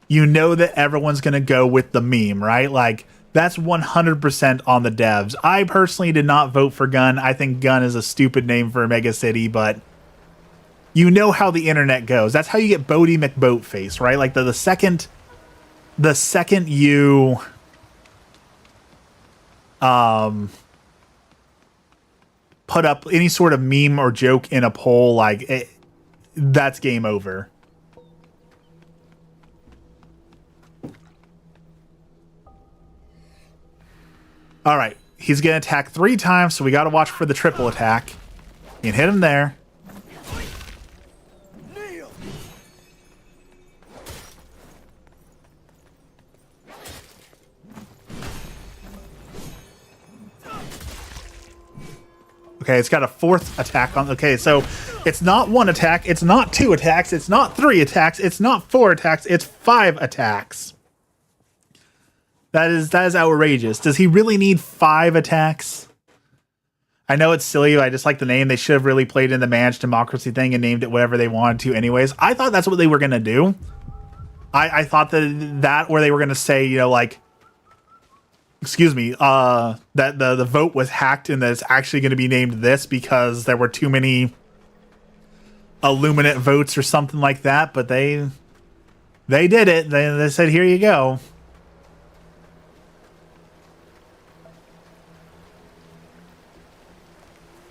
you know that everyone's going to go with the meme, right? Like, that's 100% on the devs. I personally did not vote for Gun. I think Gun is a stupid name for a Mega City, but you know how the internet goes. That's how you get Bodie McBoatface, right? Like, the second you put up any sort of meme or joke in a poll, like that's game over. All right, he's gonna attack 3 times, so we got to watch for the triple attack. You can hit him there. Okay, it's got a 4th attack on. Okay, so it's not 1 attack, it's not 2 attacks, it's not 3 attacks, it's not 4 attacks, it's 5 attacks. That is outrageous. Does he really need 5 attacks? I know it's silly, I just like the name. They should have really played in the managed democracy thing and named it whatever they wanted to anyways. I thought that's what they were gonna do. I thought that or they were gonna say, you know, like, excuse me, that the vote was hacked and that it's actually going to be named this because there were too many Illuminate votes or something like that, but they did it. They said, here you go.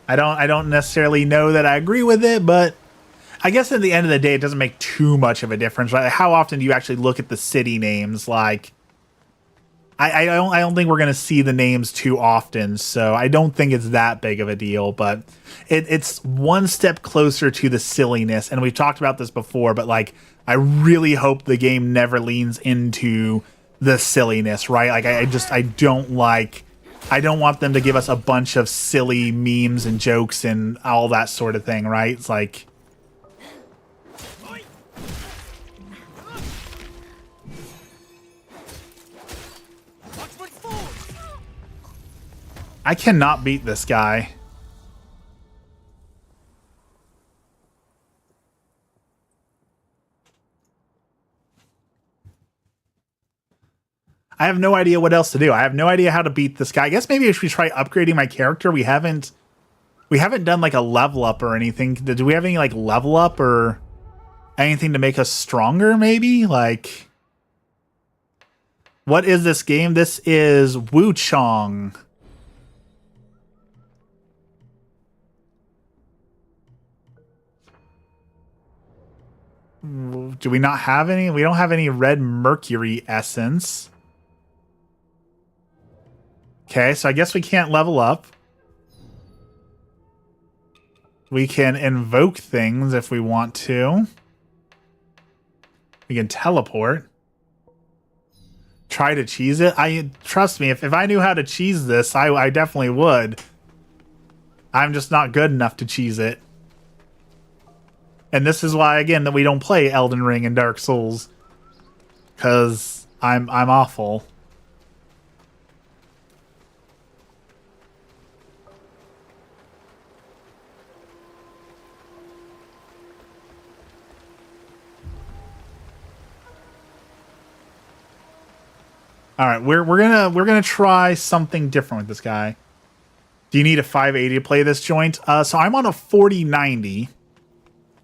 I don't necessarily know that I agree with it, but I guess at the end of the day, it doesn't make too much of a difference, right? How often do you actually look at the city names? Like, I don't think we're gonna see the names too often, so I don't think it's that big of a deal. But it's one step closer to the silliness, and we've talked about this before. But like, I really hope the game never leans into the silliness, right? Like, I don't want them to give us a bunch of silly memes and jokes and all that sort of thing, right? It's like. I cannot beat this guy. I have no idea what else to do. I have no idea how to beat this guy. I guess maybe I should try upgrading my character. We haven't done like a level up or anything. Do we have any like level up or anything to make us stronger maybe? Like, what is this game? This is Wuchang. Do we not have any? We don't have any red mercury essence. Okay, so I guess we can't level up. We can invoke things if we want to. We can teleport. Try to cheese it. Trust me, if I knew how to cheese this, I definitely would. I'm just not good enough to cheese it. And this is why, again, that we don't play Elden Ring and Dark Souls. Because I'm awful. All right, we're gonna try something different with this guy. Do you need a 580 to play this joint? So I'm on a 4090.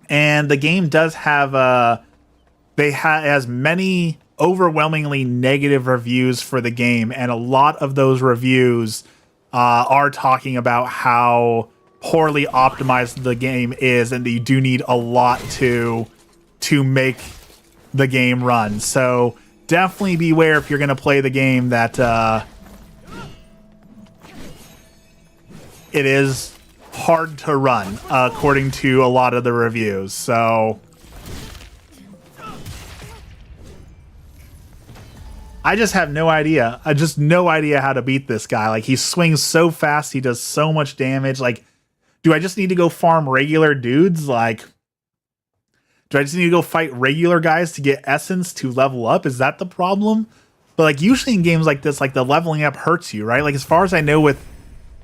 And the game does have has many overwhelmingly negative reviews for the game, and a lot of those reviews are talking about how poorly optimized the game is, and that you do need a lot to make the game run. So definitely beware if you're going to play the game that it is hard to run, according to a lot of the reviews. So I just have no idea. No idea how to beat this guy. Like, he swings so fast, he does so much damage. Like, do I just need to go farm regular dudes? Like, do I just need to go fight regular guys to get essence to level up? Is that the problem? But like, usually in games like this, like, the leveling up hurts you, right? Like, as far as I know with,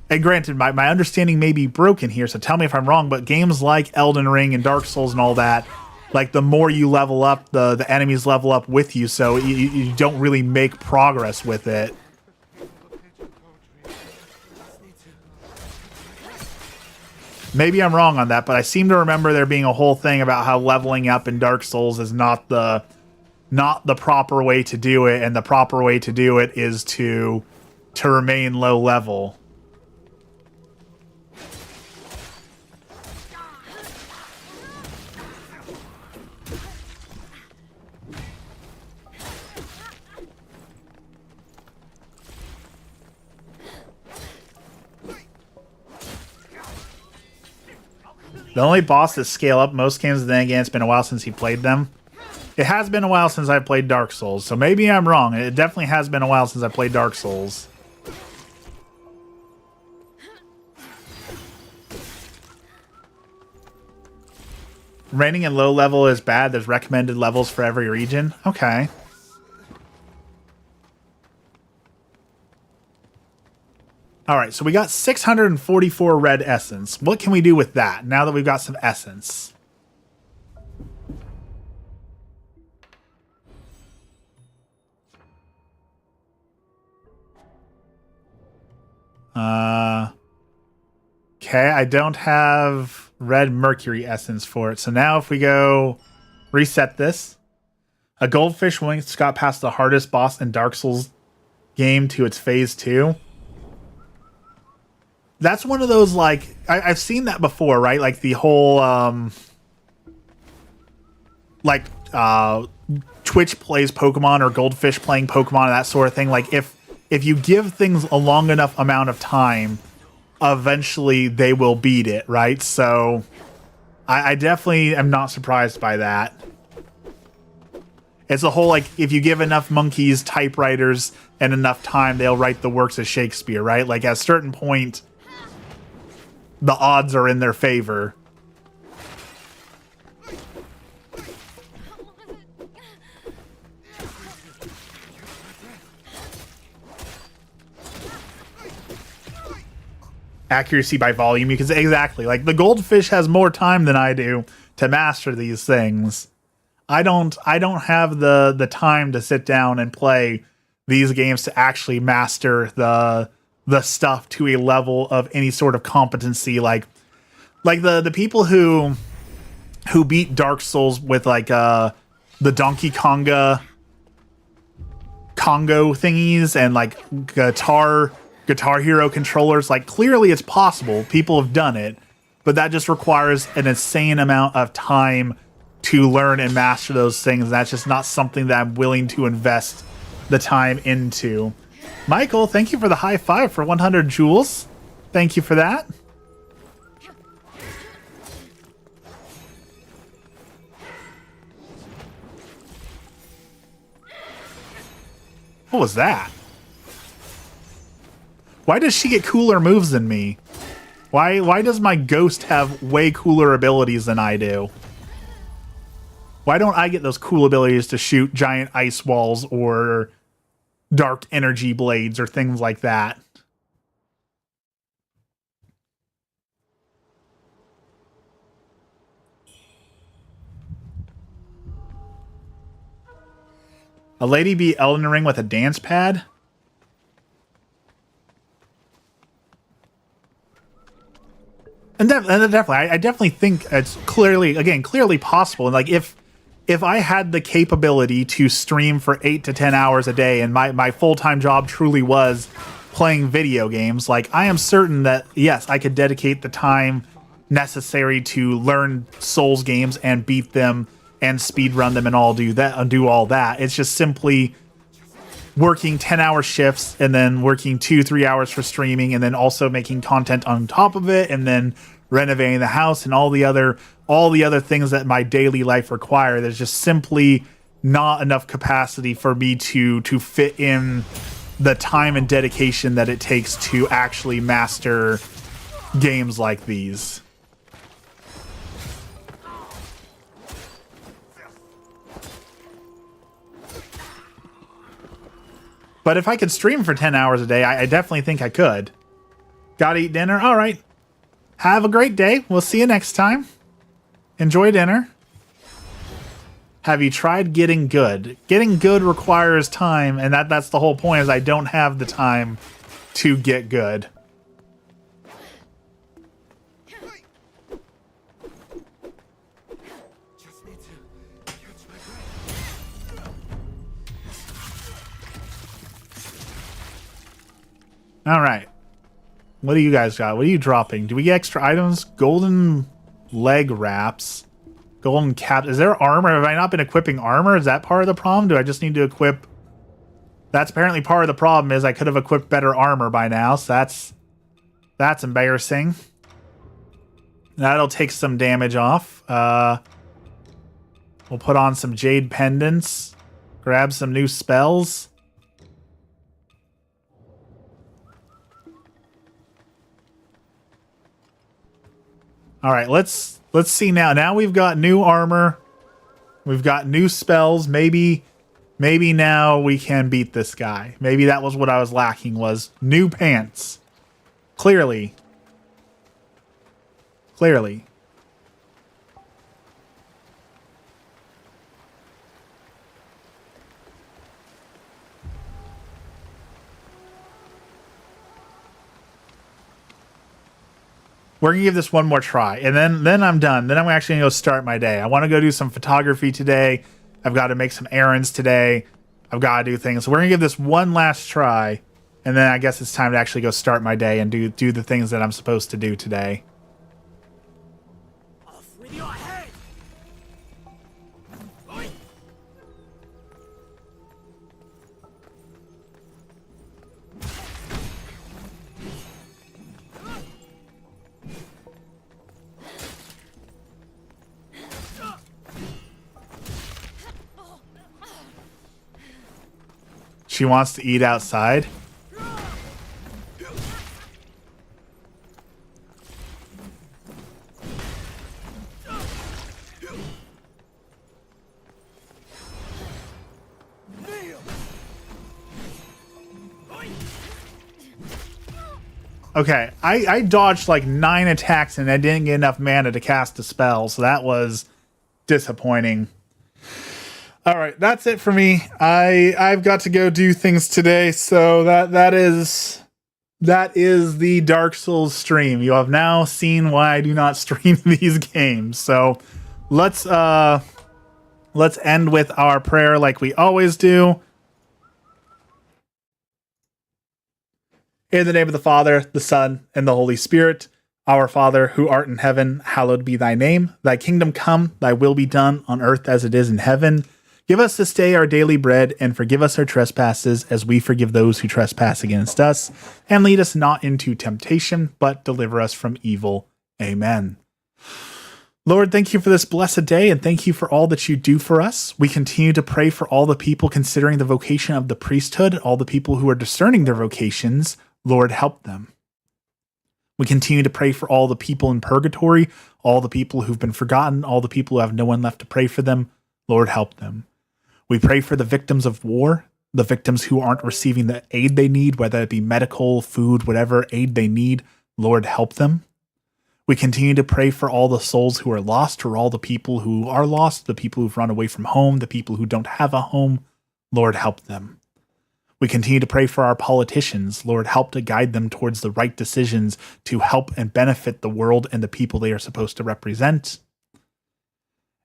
and granted, my understanding may be broken here, so tell me if I'm wrong, but games like Elden Ring and Dark Souls and all that, like, the more you level up, the enemies level up with you, so you don't really make progress with it. Maybe I'm wrong on that, but I seem to remember there being a whole thing about how leveling up in Dark Souls is not the proper way to do it, and the proper way to do it is to remain low level. The only boss that scale up most games, then again, it's been a while since he played them. It has been a while since I played Dark Souls, so maybe I'm wrong. It definitely has been a while since I played Dark Souls. Remaining in low level is bad. There's recommended levels for every region. Okay. All right, so we got 644 red essence. What can we do with that now that we've got some essence? Okay, I don't have red mercury essence for it. So now if we go reset this, a goldfish wings got past the hardest boss in Dark Souls game to its phase 2. That's one of those, like, I've seen that before, right? Like the whole, Twitch plays Pokemon or Goldfish playing Pokemon and that sort of thing. Like, if if you give things a long enough amount of time, eventually they will beat it, right? So I definitely am not surprised by that. It's a whole, like, if you give enough monkeys typewriters and enough time, they'll write the works of Shakespeare, right? Like, at a certain point, the odds are in their favor. Accuracy by volume, because exactly, like, the goldfish has more time than I do to master these things. I don't have the time to sit down and play these games to actually master the stuff to a level of any sort of competency, like the people who beat Dark Souls with like the Donkey Konga Congo thingies and like Guitar Hero controllers. Like, clearly it's possible. People have done it, but that just requires an insane amount of time to learn and master those things. That's just not something that I'm willing to invest the time into. Michael, thank you for the high five for 100 jewels. Thank you for that. What was that? Why does she get cooler moves than me? Why does my ghost have way cooler abilities than I do? Why don't I get those cool abilities to shoot giant ice walls or dark energy blades or things like that? A lady beat Elden Ring with a dance pad? And definitely, I definitely think it's clearly possible. And like, if I had the capability to stream for 8 to 10 hours a day, and my full-time job truly was playing video games, like, I am certain that, yes, I could dedicate the time necessary to learn Souls games and beat them and speedrun them and do all that. It's just simply working 10-hour shifts and then working 2-3 hours for streaming and then also making content on top of it and then renovating the house and all the other things that my daily life require. There's just simply not enough capacity for me to fit in the time and dedication that it takes to actually master games like these. But if I could stream for 10 hours a day, I definitely think I could. Gotta eat dinner? All right. Have a great day. We'll see you next time. Enjoy dinner. Have you tried getting good? Getting good requires time, and that's the whole point, is I don't have the time to get good. All right. What do you guys got? What are you dropping? Do we get extra items? Golden leg wraps. Golden cap. Is there armor? Have I not been equipping armor? Is that part of the problem? Do I just need to equip? That's apparently part of the problem, is I could have equipped better armor by now. So that's embarrassing. That'll take some damage off. We'll put on some jade pendants. Grab some new spells. All right, let's see now. Now we've got new armor. We've got new spells. Maybe now we can beat this guy. Maybe that was what I was lacking, was new pants. Clearly. We're gonna give this one more try, and then I'm done. Then I'm actually gonna go start my day. I want to go do some photography today. I've got to make some errands today. I've got to do things. So we're gonna give this one last try, and then I guess it's time to actually go start my day and do the things that I'm supposed to do today. Off with your head! She wants to eat outside. Okay, I dodged like 9 attacks and I didn't get enough mana to cast a spell, so that was disappointing. All right, that's it for me. I've got to go do things today, so that is the Dark Souls stream. You have now seen why I do not stream these games. So let's end with our prayer like we always do. In the name of the Father, the Son, and the Holy Spirit. Our Father, who art in heaven, hallowed be thy name. Thy kingdom come, thy will be done on earth as it is in heaven. Give us this day our daily bread, and forgive us our trespasses, as we forgive those who trespass against us. And lead us not into temptation, but deliver us from evil. Amen. Lord, thank you for this blessed day, and thank you for all that you do for us. We continue to pray for all the people considering the vocation of the priesthood, all the people who are discerning their vocations. Lord, help them. We continue to pray for all the people in purgatory, all the people who've been forgotten, all the people who have no one left to pray for them. Lord, help them. We pray for the victims of war, the victims who aren't receiving the aid they need, whether it be medical, food, whatever aid they need. Lord, help them. We continue to pray for all the souls who are lost, or all the people who are lost, the people who've run away from home, the people who don't have a home. Lord, help them. We continue to pray for our politicians. Lord, help to guide them towards the right decisions to help and benefit the world and the people they are supposed to represent.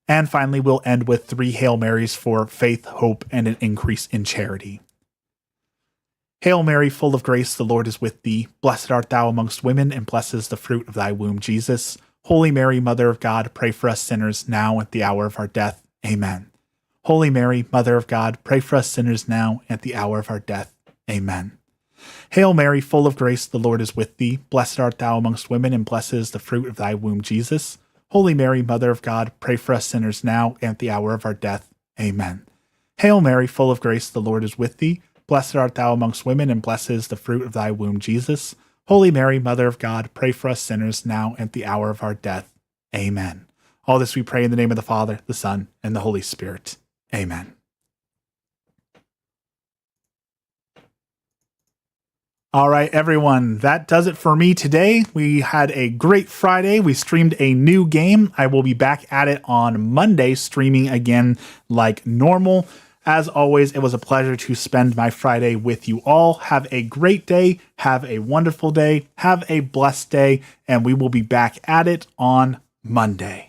And finally, we'll end with 3 Hail Marys for faith, hope, and an increase in charity. Hail Mary, full of grace, the Lord is with thee. Blessed art thou amongst women, and blessed is the fruit of thy womb, Jesus. Holy Mary, Mother of God, pray for us sinners now and at the hour of our death. Amen. Holy Mary, Mother of God, pray for us sinners now and at the hour of our death. Amen. Hail Mary, full of grace, the Lord is with thee. Blessed art thou amongst women, and blessed is the fruit of thy womb, Jesus. Holy Mary, Mother of God, pray for us sinners now and at the hour of our death. Amen. Hail Mary, full of grace, the Lord is with thee. Blessed art thou amongst women, and blessed is the fruit of thy womb, Jesus. Holy Mary, Mother of God, pray for us sinners now and at the hour of our death. Amen. All this we pray in the name of the Father, the Son, and the Holy Spirit. Amen. All right, everyone, that does it for me today. We had a great Friday. We streamed a new game. I will be back at it on Monday, streaming again like normal. As always, it was a pleasure to spend my Friday with you all. Have a great day. Have a wonderful day. Have a blessed day. And we will be back at it on Monday.